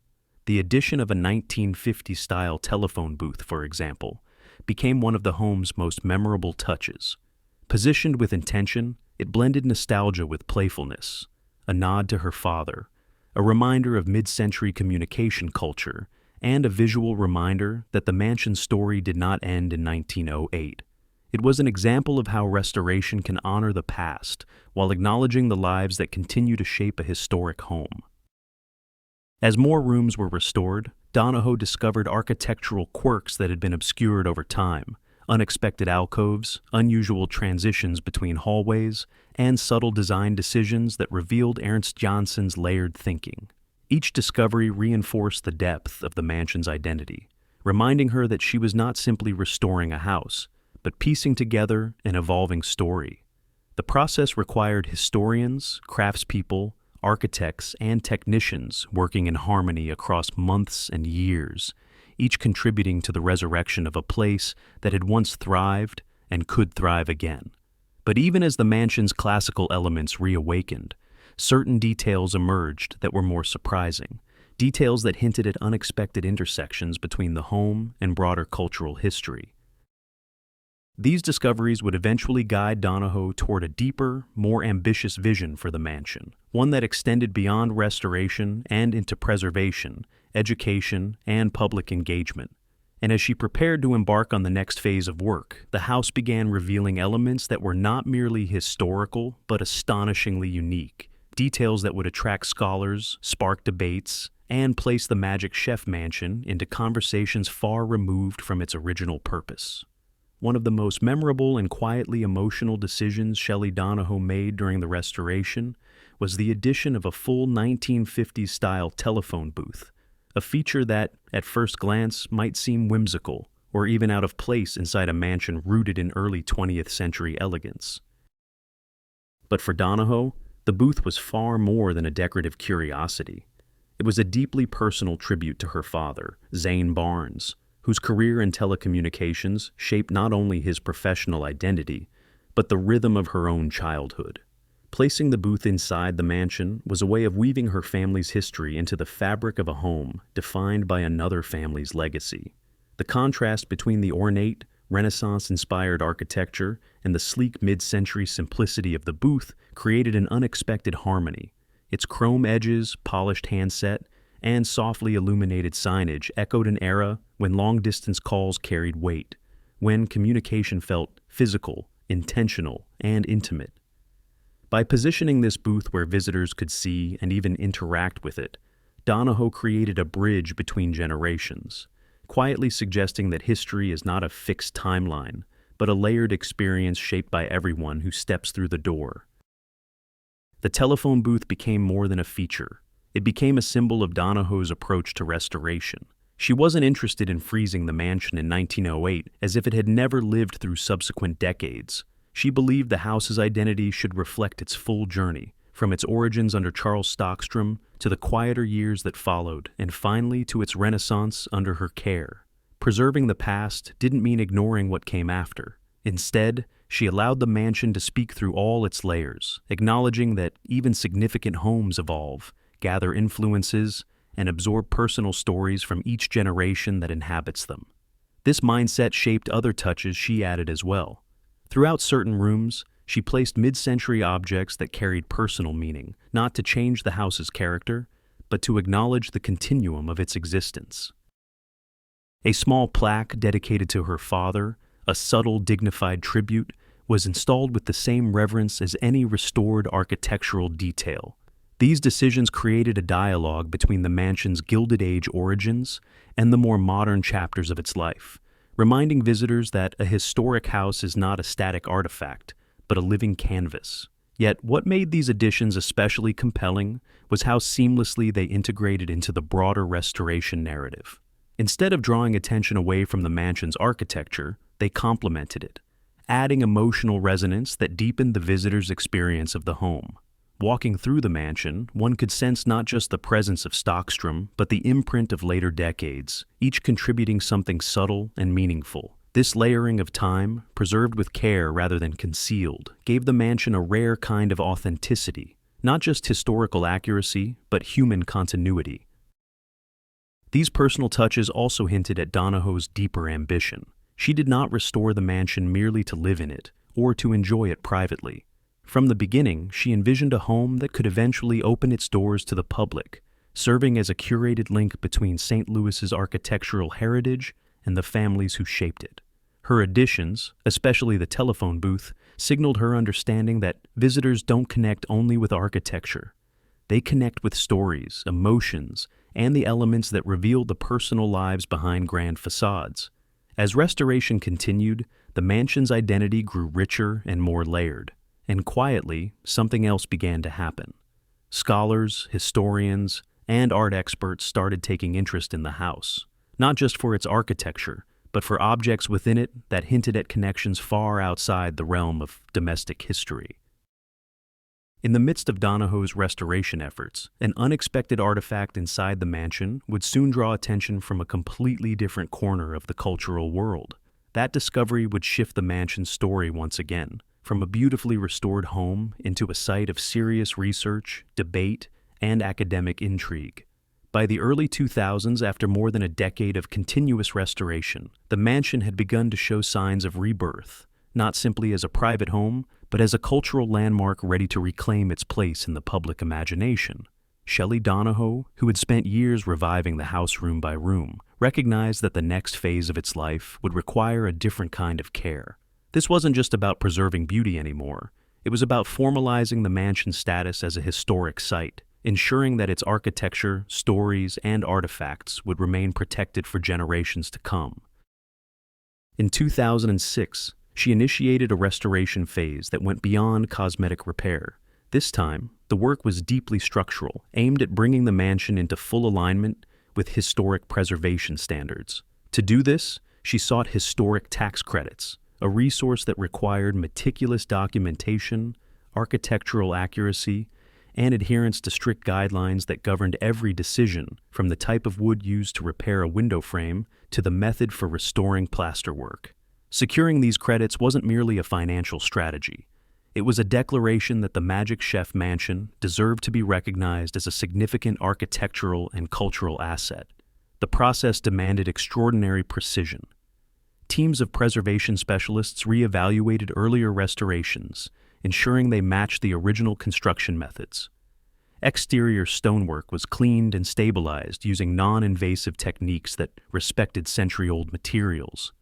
The addition of a 1950s-style telephone booth, for example, became one of the home's most memorable touches. Positioned with intention, it blended nostalgia with playfulness, a nod to her father, a reminder of mid-century communication culture, and a visual reminder that the mansion's story did not end in 1908. It was an example of how restoration can honor the past while acknowledging the lives that continue to shape a historic home. As more rooms were restored, Donaho discovered architectural quirks that had been obscured over time, unexpected alcoves, unusual transitions between hallways, and subtle design decisions that revealed Ernst Jansson's layered thinking. Each discovery reinforced the depth of the mansion's identity, reminding her that she was not simply restoring a house, but piecing together an evolving story. The process required historians, craftspeople, architects, and technicians working in harmony across months and years, each contributing to the resurrection of a place that had once thrived and could thrive again. But even as the mansion's classical elements reawakened, certain details emerged that were more surprising, details that hinted at unexpected intersections between the home and broader cultural history. These discoveries would eventually guide Donaho toward a deeper, more ambitious vision for the mansion, one that extended beyond restoration and into preservation, education, and public engagement. And as she prepared to embark on the next phase of work, the house began revealing elements that were not merely historical, but astonishingly unique, details that would attract scholars, spark debates, and place the Magic Chef Mansion into conversations far removed from its original purpose. One of the most memorable and quietly emotional decisions Shelley Donaho made during the restoration was the addition of a full 1950s-style telephone booth, a feature that, at first glance, might seem whimsical or even out of place inside a mansion rooted in early 20th century elegance. But for Donaho, the booth was far more than a decorative curiosity. It was a deeply personal tribute to her father, Zane Barnes, whose career in telecommunications shaped not only his professional identity, but the rhythm of her own childhood. Placing the booth inside the mansion was a way of weaving her family's history into the fabric of a home defined by another family's legacy. The contrast between the ornate, Renaissance-inspired architecture and the sleek mid-century simplicity of the booth created an unexpected harmony. Its chrome edges, polished handset, and softly illuminated signage echoed an era when long-distance calls carried weight, when communication felt physical, intentional, and intimate. By positioning this booth where visitors could see and even interact with it, Donaho created a bridge between generations, quietly suggesting that history is not a fixed timeline, but a layered experience shaped by everyone who steps through the door. The telephone booth became more than a feature. It became a symbol of Donaho's approach to restoration. She wasn't interested in freezing the mansion in 1908 as if it had never lived through subsequent decades. She believed the house's identity should reflect its full journey, from its origins under Charles Stockstrom to the quieter years that followed, and finally to its renaissance under her care. Preserving the past didn't mean ignoring what came after. Instead, she allowed the mansion to speak through all its layers, acknowledging that even significant homes evolve, gather influences, and absorb personal stories from each generation that inhabits them. This mindset shaped other touches she added as well. Throughout certain rooms, she placed mid-century objects that carried personal meaning, not to change the house's character, but to acknowledge the continuum of its existence. A small plaque dedicated to her father, a subtle, dignified tribute, was installed with the same reverence as any restored architectural detail. These decisions created a dialogue between the mansion's Gilded Age origins and the more modern chapters of its life, reminding visitors that a historic house is not a static artifact, but a living canvas. Yet what made these additions especially compelling was how seamlessly they integrated into the broader restoration narrative. Instead of drawing attention away from the mansion's architecture, they complemented it, adding emotional resonance that deepened the visitor's experience of the home. Walking through the mansion, one could sense not just the presence of Stockstrom, but the imprint of later decades, each contributing something subtle and meaningful. This layering of time, preserved with care rather than concealed, gave the mansion a rare kind of authenticity, not just historical accuracy, but human continuity. These personal touches also hinted at Donaho's deeper ambition. She did not restore the mansion merely to live in it, or to enjoy it privately. From the beginning, she envisioned a home that could eventually open its doors to the public, serving as a curated link between St. Louis's architectural heritage and the families who shaped it. Her additions, especially the telephone booth, signaled her understanding that visitors don't connect only with architecture. They connect with stories, emotions, and the elements that reveal the personal lives behind grand facades. As restoration continued, the mansion's identity grew richer and more layered. And quietly, something else began to happen. Scholars, historians, and art experts started taking interest in the house, not just for its architecture, but for objects within it that hinted at connections far outside the realm of domestic history. In the midst of Donaho's restoration efforts, an unexpected artifact inside the mansion would soon draw attention from a completely different corner of the cultural world. That discovery would shift the mansion's story once again, from a beautifully restored home into a site of serious research, debate, and academic intrigue. By the early 2000s, after more than a decade of continuous restoration, the mansion had begun to show signs of rebirth, not simply as a private home, but as a cultural landmark ready to reclaim its place in the public imagination. Shelley Donaho, who had spent years reviving the house room by room, recognized that the next phase of its life would require a different kind of care. This wasn't just about preserving beauty anymore. It was about formalizing the mansion's status as a historic site, ensuring that its architecture, stories, and artifacts would remain protected for generations to come. In 2006, she initiated a restoration phase that went beyond cosmetic repair. This time, the work was deeply structural, aimed at bringing the mansion into full alignment with historic preservation standards. To do this, she sought historic tax credits, a resource that required meticulous documentation, architectural accuracy, and adherence to strict guidelines that governed every decision, from the type of wood used to repair a window frame to the method for restoring plasterwork. Securing these credits wasn't merely a financial strategy. It was a declaration that the Magic Chef Mansion deserved to be recognized as a significant architectural and cultural asset. The process demanded extraordinary precision. Teams of preservation specialists re-evaluated earlier restorations, ensuring they matched the original construction methods. Exterior stonework was cleaned and stabilized using non-invasive techniques that respected century-old materials.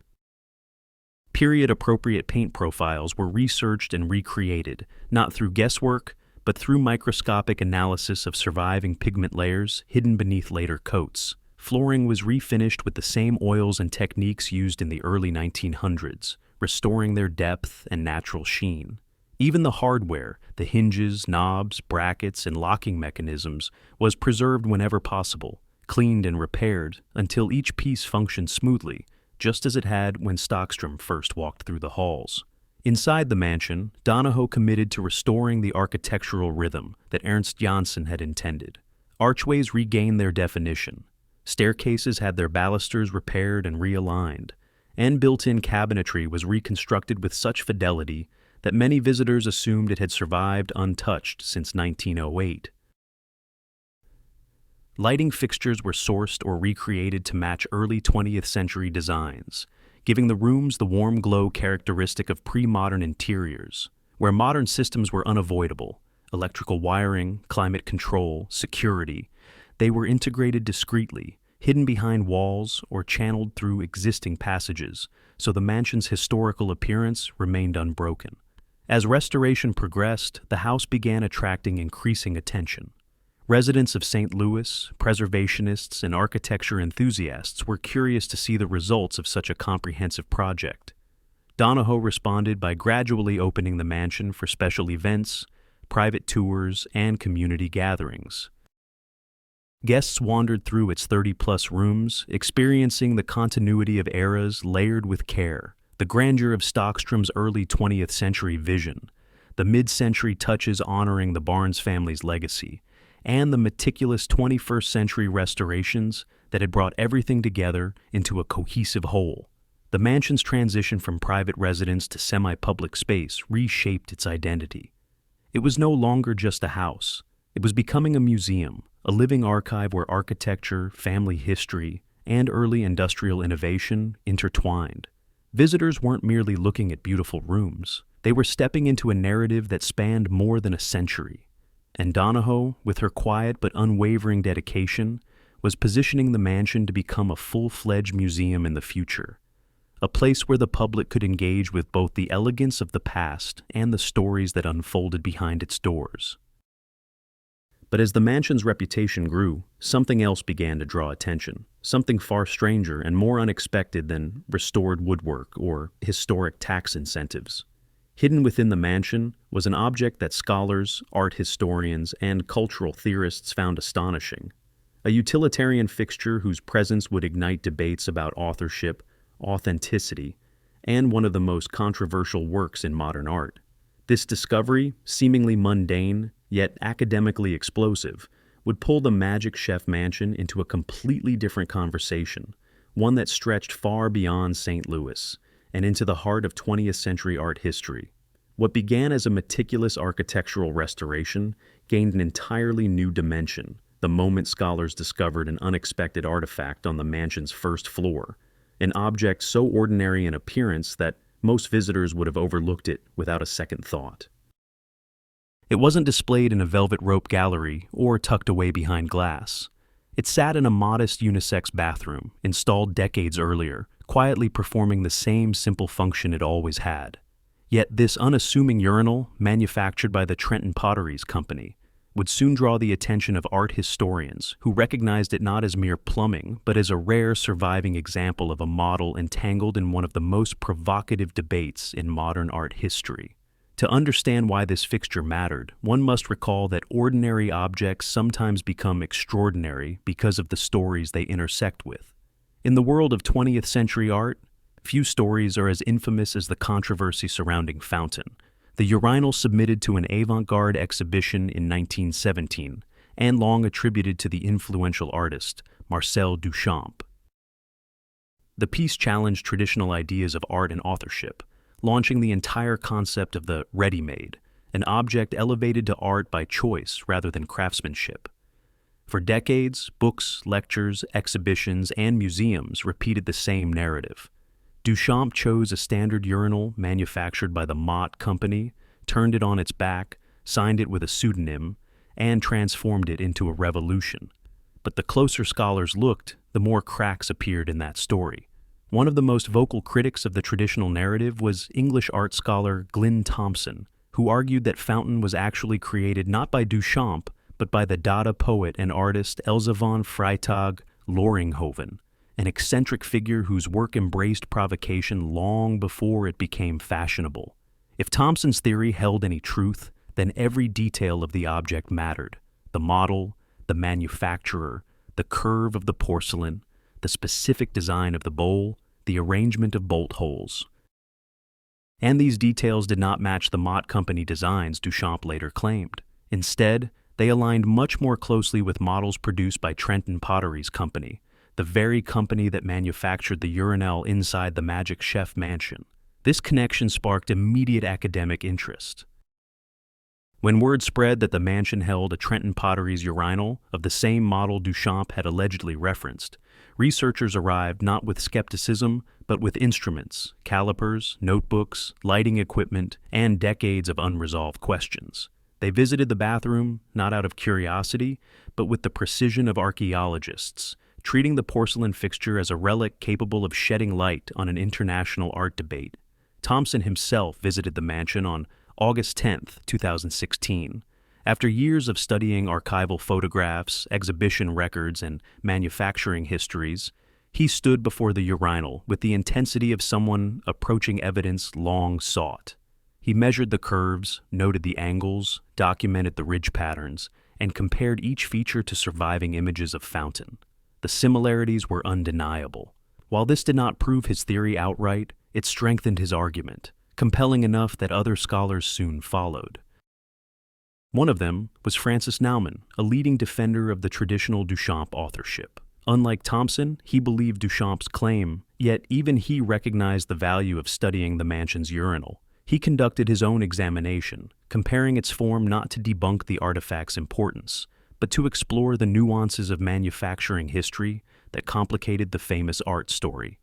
Period-appropriate paint profiles were researched and recreated, not through guesswork, but through microscopic analysis of surviving pigment layers hidden beneath later coats. Flooring was refinished with the same oils and techniques used in the early 1900s, restoring their depth and natural sheen. Even the hardware, the hinges, knobs, brackets, and locking mechanisms, was preserved whenever possible, cleaned and repaired until each piece functioned smoothly, just as it had when Stockstrom first walked through the halls. Inside the mansion, Donaho committed to restoring the architectural rhythm that Ernst Janssen had intended. Archways regained their definition. Staircases had their balusters repaired and realigned, and built-in cabinetry was reconstructed with such fidelity that many visitors assumed it had survived untouched since 1908. Lighting fixtures were sourced or recreated to match early 20th century designs, giving the rooms the warm glow characteristic of pre-modern interiors, where modern systems were unavoidable. Electrical wiring, climate control, security, they were integrated discreetly, hidden behind walls or channeled through existing passages, so the mansion's historical appearance remained unbroken. As restoration progressed, the house began attracting increasing attention. Residents of St. Louis, preservationists, and architecture enthusiasts were curious to see the results of such a comprehensive project. Donaho responded by gradually opening the mansion for special events, private tours, and community gatherings. Guests wandered through its 30-plus rooms, experiencing the continuity of eras layered with care, the grandeur of Stockstrom's early 20th century vision, the mid-century touches honoring the Barnes family's legacy, and the meticulous 21st century restorations that had brought everything together into a cohesive whole. The mansion's transition from private residence to semi-public space reshaped its identity. It was no longer just a house. It was becoming a museum, a living archive where architecture, family history, and early industrial innovation intertwined. Visitors weren't merely looking at beautiful rooms. They were stepping into a narrative that spanned more than a century. And Donaho, with her quiet but unwavering dedication, was positioning the mansion to become a full-fledged museum in the future, a place where the public could engage with both the elegance of the past and the stories that unfolded behind its doors. But as the mansion's reputation grew, something else began to draw attention, something far stranger and more unexpected than restored woodwork or historic tax incentives. Hidden within the mansion was an object that scholars, art historians, and cultural theorists found astonishing. A utilitarian fixture whose presence would ignite debates about authorship, authenticity, and one of the most controversial works in modern art. This discovery, seemingly mundane, yet academically explosive, would pull the Magic Chef Mansion into a completely different conversation, one that stretched far beyond St. Louis and into the heart of 20th century art history. What began as a meticulous architectural restoration gained an entirely new dimension the moment scholars discovered an unexpected artifact on the mansion's first floor, an object so ordinary in appearance that most visitors would have overlooked it without a second thought. It wasn't displayed in a velvet rope gallery or tucked away behind glass. It sat in a modest unisex bathroom, installed decades earlier, quietly performing the same simple function it always had. Yet this unassuming urinal, manufactured by the Trenton Potteries Company, would soon draw the attention of art historians who recognized it not as mere plumbing, but as a rare surviving example of a model entangled in one of the most provocative debates in modern art history. To understand why this fixture mattered, one must recall that ordinary objects sometimes become extraordinary because of the stories they intersect with. In the world of 20th century art, few stories are as infamous as the controversy surrounding Fountain, the urinal submitted to an avant-garde exhibition in 1917 and long attributed to the influential artist Marcel Duchamp. The piece challenged traditional ideas of art and authorship, launching the entire concept of the ready-made, an object elevated to art by choice rather than craftsmanship. For decades, books, lectures, exhibitions, and museums repeated the same narrative. Duchamp chose a standard urinal manufactured by the Mott Company, turned it on its back, signed it with a pseudonym, and transformed it into a revolution. But the closer scholars looked, the more cracks appeared in that story. One of the most vocal critics of the traditional narrative was English art scholar Glyn Thompson, who argued that Fountain was actually created not by Duchamp, but by the Dada poet and artist Elsa von Freytag-Loringhoven, an eccentric figure whose work embraced provocation long before it became fashionable. If Thompson's theory held any truth, then every detail of the object mattered: the model, the manufacturer, the curve of the porcelain, the specific design of the bowl, the arrangement of bolt holes. And these details did not match the Mott Company designs Duchamp later claimed. Instead, they aligned much more closely with models produced by Trenton Potteries Company, the very company that manufactured the urinal inside the Magic Chef Mansion. This connection sparked immediate academic interest. When word spread that the mansion held a Trenton Potteries urinal of the same model Duchamp had allegedly referenced, researchers arrived not with skepticism, but with instruments, calipers, notebooks, lighting equipment, and decades of unresolved questions. They visited the bathroom, not out of curiosity, but with the precision of archaeologists, treating the porcelain fixture as a relic capable of shedding light on an international art debate. Thompson himself visited the mansion on August 10, 2016. After years of studying archival photographs, exhibition records, and manufacturing histories, he stood before the urinal with the intensity of someone approaching evidence long sought. He measured the curves, noted the angles, documented the ridge patterns, and compared each feature to surviving images of Fountain. The similarities were undeniable. While this did not prove his theory outright, it strengthened his argument, compelling enough that other scholars soon followed. One of them was Francis Naumann, a leading defender of the traditional Duchamp authorship. Unlike Thompson, he believed Duchamp's claim, yet even he recognized the value of studying the mansion's urinal. He conducted his own examination, comparing its form not to debunk the artifact's importance, but to explore the nuances of manufacturing history that complicated the famous art story.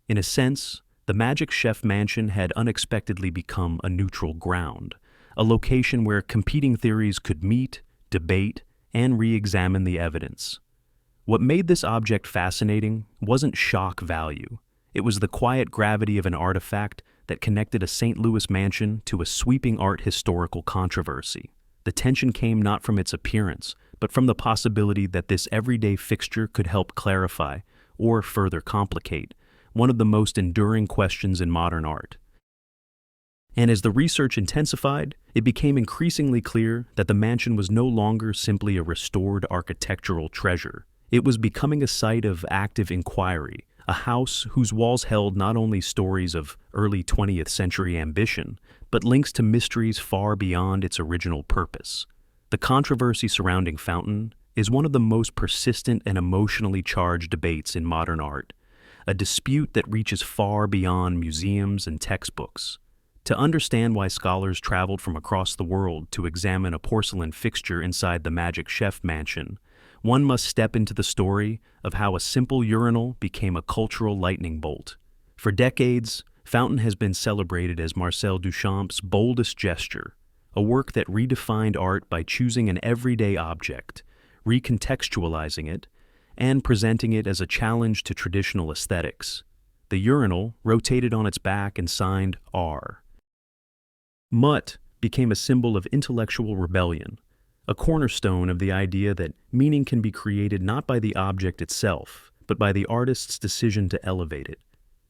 In a sense, the Magic Chef Mansion had unexpectedly become a neutral ground, a location where competing theories could meet, debate, and re-examine the evidence. What made this object fascinating wasn't shock value. It was the quiet gravity of an artifact that connected a St. Louis mansion to a sweeping art historical controversy. The tension came not from its appearance, but from the possibility that this everyday fixture could help clarify, or further complicate, one of the most enduring questions in modern art. And as the research intensified, it became increasingly clear that the mansion was no longer simply a restored architectural treasure. It was becoming a site of active inquiry, a house whose walls held not only stories of early 20th century ambition, but links to mysteries far beyond its original purpose. The controversy surrounding Fountain is one of the most persistent and emotionally charged debates in modern art, a dispute that reaches far beyond museums and textbooks. To understand why scholars traveled from across the world to examine a porcelain fixture inside the Magic Chef mansion, one must step into the story of how a simple urinal became a cultural lightning bolt. For decades, Fountain has been celebrated as Marcel Duchamp's boldest gesture, a work that redefined art by choosing an everyday object, recontextualizing it, and presenting it as a challenge to traditional aesthetics. The urinal rotated on its back and signed R. Mutt became a symbol of intellectual rebellion, a cornerstone of the idea that meaning can be created not by the object itself, but by the artist's decision to elevate it.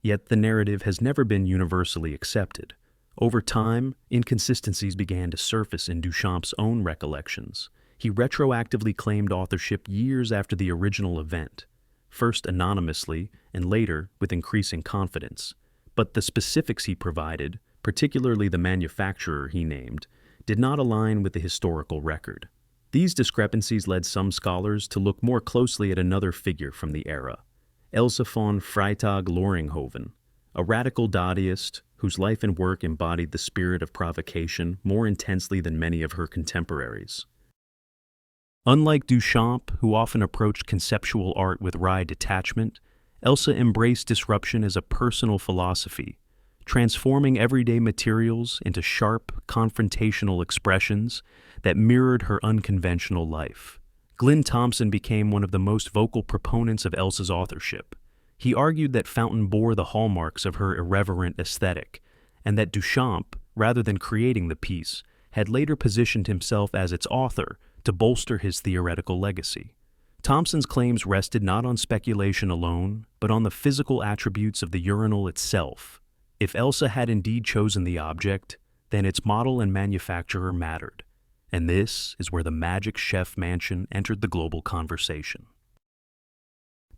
Yet the narrative has never been universally accepted. Over time, inconsistencies began to surface in Duchamp's own recollections. He retroactively claimed authorship years after the original event, first anonymously and later with increasing confidence. But the specifics he provided, particularly the manufacturer he named, did not align with the historical record. These discrepancies led some scholars to look more closely at another figure from the era, Elsa von Freytag-Loringhoven, a radical Dadaist whose life and work embodied the spirit of provocation more intensely than many of her contemporaries. Unlike Duchamp, who often approached conceptual art with wry detachment, Elsa embraced disruption as a personal philosophy, transforming everyday materials into sharp, confrontational expressions that mirrored her unconventional life. Glyn Thompson became one of the most vocal proponents of Elsa's authorship. He argued that Fountain bore the hallmarks of her irreverent aesthetic, and that Duchamp, rather than creating the piece, had later positioned himself as its author to bolster his theoretical legacy. Thompson's claims rested not on speculation alone, but on the physical attributes of the urinal itself. If Elsa had indeed chosen the object, then its model and manufacturer mattered. And this is where the Magic Chef mansion entered the global conversation.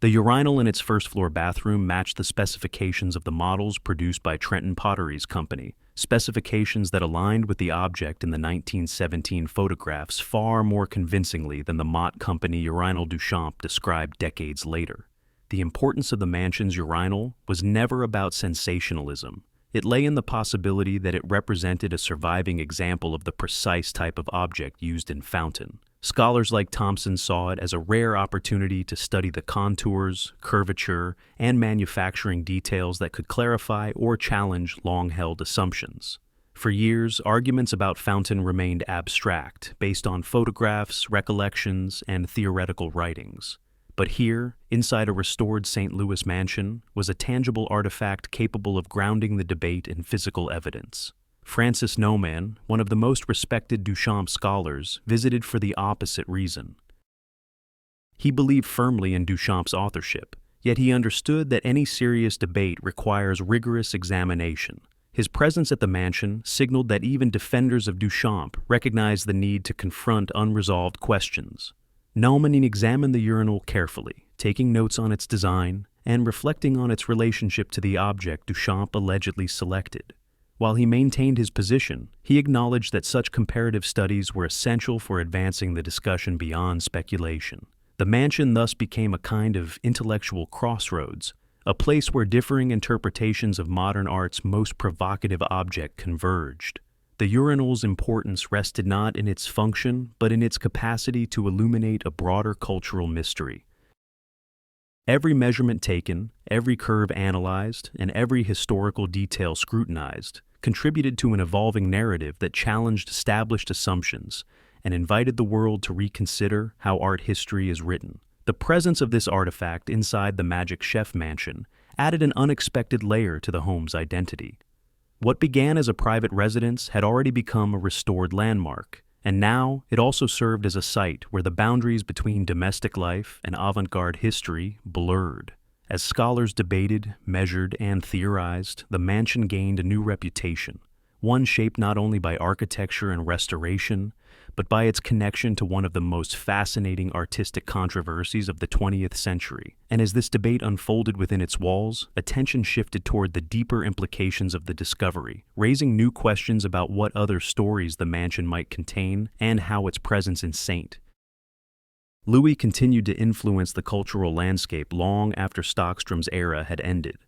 The urinal in its first-floor bathroom matched the specifications of the models produced by Trenton Potteries Company, specifications that aligned with the object in the 1917 photographs far more convincingly than the Mott Company urinal Duchamp described decades later. The importance of the mansion's urinal was never about sensationalism. It lay in the possibility that it represented a surviving example of the precise type of object used in Fountain. Scholars like Thompson saw it as a rare opportunity to study the contours, curvature, and manufacturing details that could clarify or challenge long-held assumptions. For years, arguments about Fountain remained abstract, based on photographs, recollections, and theoretical writings. But here, inside a restored St. Louis mansion, was a tangible artifact capable of grounding the debate in physical evidence. Francis Naumann, one of the most respected Duchamp scholars, visited for the opposite reason. He believed firmly in Duchamp's authorship, yet he understood that any serious debate requires rigorous examination. His presence at the mansion signaled that even defenders of Duchamp recognized the need to confront unresolved questions. Naumann examined the urinal carefully, taking notes on its design and reflecting on its relationship to the object Duchamp allegedly selected. While he maintained his position, he acknowledged that such comparative studies were essential for advancing the discussion beyond speculation. The mansion thus became a kind of intellectual crossroads, a place where differing interpretations of modern art's most provocative object converged. The urinal's importance rested not in its function, but in its capacity to illuminate a broader cultural mystery. Every measurement taken, every curve analyzed, and every historical detail scrutinized contributed to an evolving narrative that challenged established assumptions and invited the world to reconsider how art history is written. The presence of this artifact inside the Magic Chef mansion added an unexpected layer to the home's identity. What began as a private residence had already become a restored landmark, and now it also served as a site where the boundaries between domestic life and avant-garde history blurred. As scholars debated, measured, and theorized, the mansion gained a new reputation, one shaped not only by architecture and restoration, but by its connection to one of the most fascinating artistic controversies of the 20th century. And as this debate unfolded within its walls, attention shifted toward the deeper implications of the discovery, raising new questions about what other stories the mansion might contain and how its presence in St. Louis continued to influence the cultural landscape long after Stockstrom's era had ended.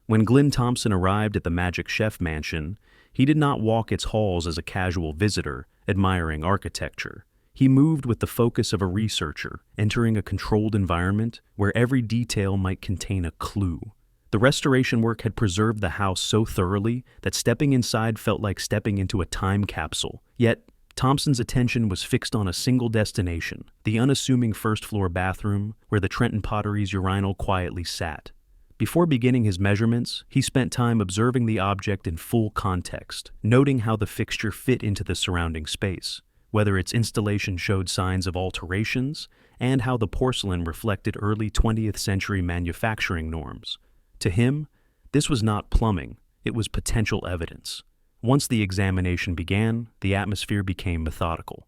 When Glyn Thompson arrived at the Magic Chef Mansion, he did not walk its halls as a casual visitor, admiring architecture. He moved with the focus of a researcher, entering a controlled environment where every detail might contain a clue. The restoration work had preserved the house so thoroughly that stepping inside felt like stepping into a time capsule. Yet, Thompson's attention was fixed on a single destination, the unassuming first-floor bathroom where the Trenton Potteries urinal quietly sat. Before beginning his measurements, he spent time observing the object in full context, noting how the fixture fit into the surrounding space, whether its installation showed signs of alterations, and how the porcelain reflected early 20th century manufacturing norms. To him, this was not plumbing, it was potential evidence. Once the examination began, the atmosphere became methodical.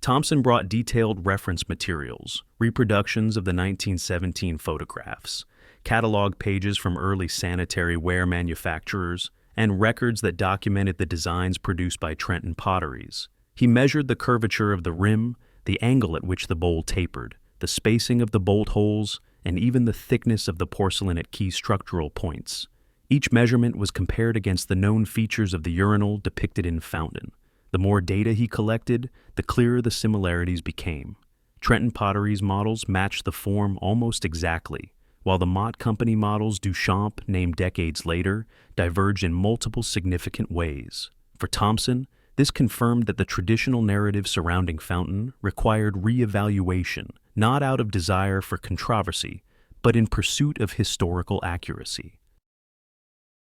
Thompson brought detailed reference materials, reproductions of the 1917 photographs, catalog pages from early sanitary ware manufacturers, and records that documented the designs produced by Trenton Potteries. He measured the curvature of the rim, the angle at which the bowl tapered, the spacing of the bolt holes, and even the thickness of the porcelain at key structural points. Each measurement was compared against the known features of the urinal depicted in Fountain. The more data he collected, the clearer the similarities became. Trenton Potteries models matched the form almost exactly, while the Mott Company models Duchamp, named decades later, diverged in multiple significant ways. For Thompson, this confirmed that the traditional narrative surrounding Fountain required re-evaluation, not out of desire for controversy, but in pursuit of historical accuracy.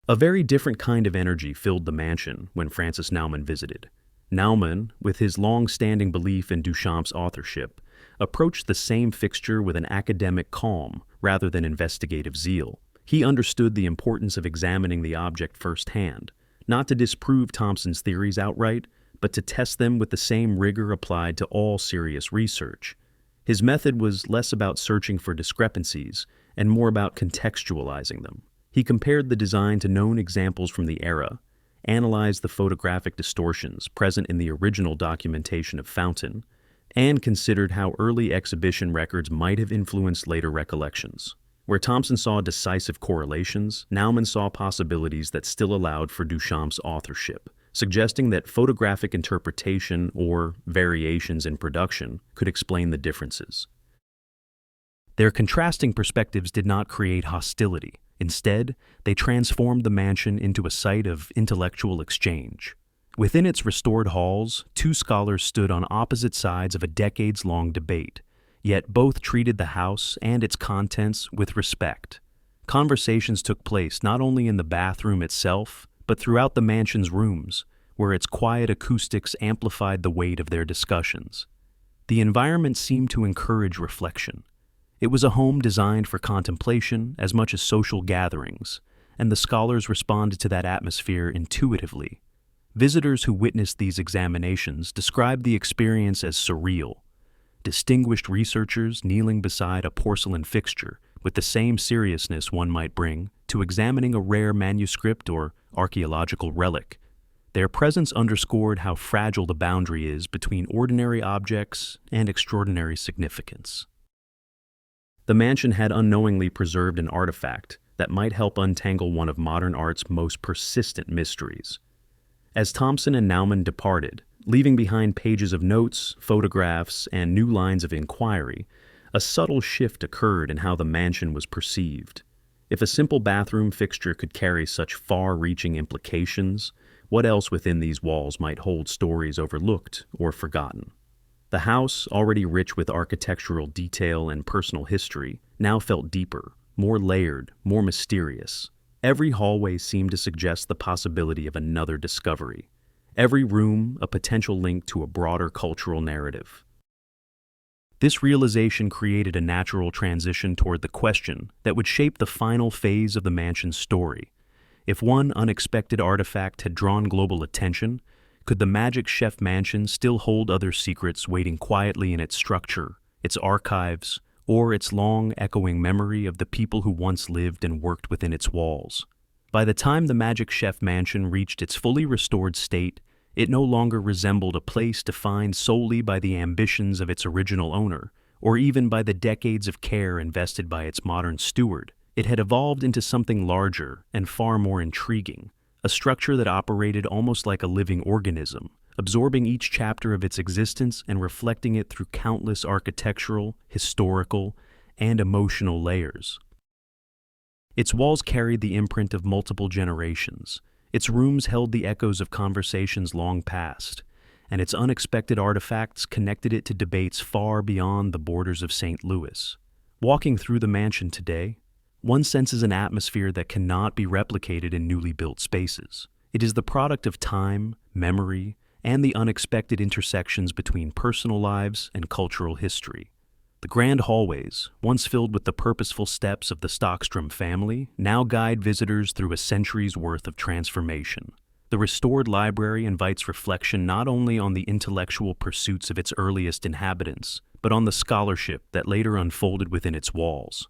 A very different kind of energy filled the mansion when Francis Naumann visited. Naumann, with his long-standing belief in Duchamp's authorship, approached the same fixture with an academic calm rather than investigative zeal. He understood the importance of examining the object firsthand, not to disprove Thompson's theories outright, but to test them with the same rigor applied to all serious research. His method was less about searching for discrepancies and more about contextualizing them. He compared the design to known examples from the era, analyzed the photographic distortions present in the original documentation of Fountain, and considered how early exhibition records might have influenced later recollections. Where Thompson saw decisive correlations, Naumann saw possibilities that still allowed for Duchamp's authorship, suggesting that photographic interpretation or variations in production could explain the differences. Their contrasting perspectives did not create hostility. Instead, they transformed the mansion into a site of intellectual exchange. Within its restored halls, two scholars stood on opposite sides of a decades-long debate, yet both treated the house and its contents with respect. Conversations took place not only in the bathroom itself, but throughout the mansion's rooms, where its quiet acoustics amplified the weight of their discussions. The environment seemed to encourage reflection. It was a home designed for contemplation as much as social gatherings, and the scholars responded to that atmosphere intuitively. Visitors who witnessed these examinations described the experience as surreal. Distinguished researchers kneeling beside a porcelain fixture with the same seriousness one might bring to examining a rare manuscript or archaeological relic. Their presence underscored how fragile the boundary is between ordinary objects and extraordinary significance. The mansion had unknowingly preserved an artifact that might help untangle one of modern art's most persistent mysteries. As Thompson and Naumann departed, leaving behind pages of notes, photographs, and new lines of inquiry, a subtle shift occurred in how the mansion was perceived. If a simple bathroom fixture could carry such far-reaching implications, what else within these walls might hold stories overlooked or forgotten? The house, already rich with architectural detail and personal history, now felt deeper, more layered, more mysterious. Every hallway seemed to suggest the possibility of another discovery. Every room a potential link to a broader cultural narrative. This realization created a natural transition toward the question that would shape the final phase of the mansion's story. If one unexpected artifact had drawn global attention, Could the Magic Chef Mansion still hold other secrets waiting quietly in its structure, its archives, or its long, echoing memory of the people who once lived and worked within its walls? By the time the Magic Chef Mansion reached its fully restored state, it no longer resembled a place defined solely by the ambitions of its original owner, or even by the decades of care invested by its modern steward. It had evolved into something larger and far more intriguing, a structure that operated almost like a living organism, absorbing each chapter of its existence and reflecting it through countless architectural, historical, and emotional layers. Its walls carried the imprint of multiple generations, its rooms held the echoes of conversations long past, and its unexpected artifacts connected it to debates far beyond the borders of St. Louis. Walking through the mansion today, one senses an atmosphere that cannot be replicated in newly built spaces. It is the product of time, memory, and the unexpected intersections between personal lives and cultural history. The grand hallways, once filled with the purposeful steps of the Stockstrom family, now guide visitors through a century's worth of transformation. The restored library invites reflection not only on the intellectual pursuits of its earliest inhabitants, but on the scholarship that later unfolded within its walls.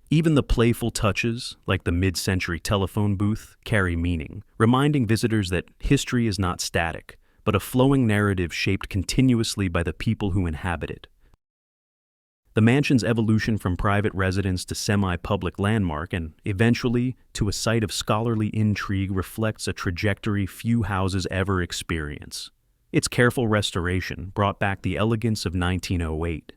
Even the playful touches, like the mid-century telephone booth, carry meaning, reminding visitors that history is not static, but a flowing narrative shaped continuously by the people who inhabit it. The mansion's evolution from private residence to semi-public landmark and, eventually, to a site of scholarly intrigue reflects a trajectory few houses ever experience. Its careful restoration brought back the elegance of 1908.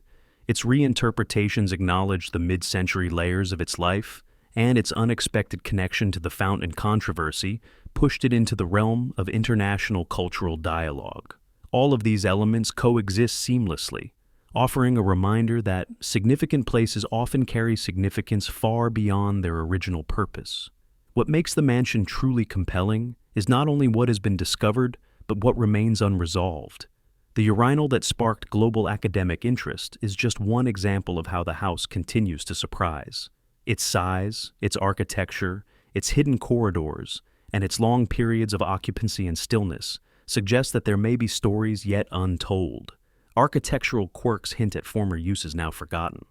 Its reinterpretations acknowledge the mid-century layers of its life, and its unexpected connection to the fountain controversy pushed it into the realm of international cultural dialogue. All of these elements coexist seamlessly, offering a reminder that significant places often carry significance far beyond their original purpose. What makes the mansion truly compelling is not only what has been discovered, but what remains unresolved. The urinal that sparked global academic interest is just one example of how the house continues to surprise. Its size, its architecture, its hidden corridors, and its long periods of occupancy and stillness suggest that there may be stories yet untold. Architectural quirks hint at former uses now forgotten.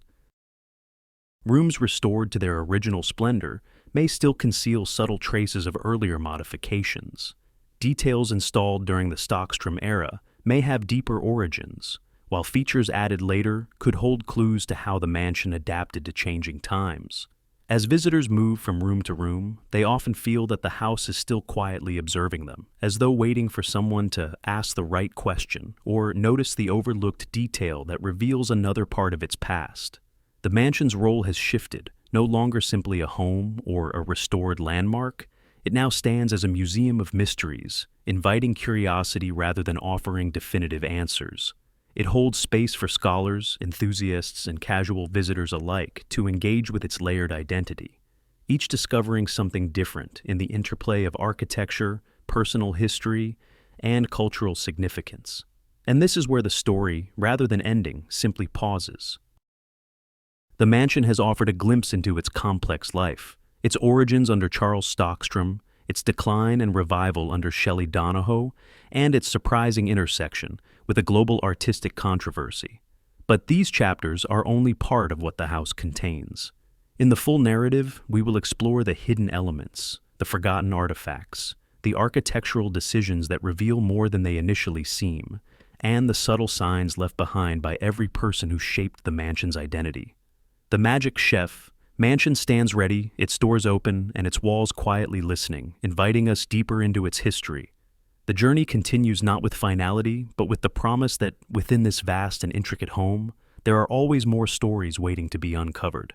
Rooms restored to their original splendor may still conceal subtle traces of earlier modifications. Details installed during the Stockstrom era may have deeper origins, while features added later could hold clues to how the mansion adapted to changing times. As visitors move from room to room, they often feel that the house is still quietly observing them, as though waiting for someone to ask the right question or notice the overlooked detail that reveals another part of its past. The mansion's role has shifted, no longer simply a home or a restored landmark. It now stands as a museum of mysteries, inviting curiosity rather than offering definitive answers. It holds space for scholars, enthusiasts, and casual visitors alike to engage with its layered identity, each discovering something different in the interplay of architecture, personal history, and cultural significance. And this is where the story, rather than ending, simply pauses. The mansion has offered a glimpse into its complex life, its origins under Charles Stockstrom, its decline and revival under Shelley Donaho, and its surprising intersection with a global artistic controversy. But these chapters are only part of what the house contains. In the full narrative, we will explore the hidden elements, the forgotten artifacts, the architectural decisions that reveal more than they initially seem, and the subtle signs left behind by every person who shaped the mansion's identity. The Magic Chef Mansion stands ready, its doors open, and its walls quietly listening, inviting us deeper into its history. The journey continues not with finality, but with the promise that within this vast and intricate home, there are always more stories waiting to be uncovered.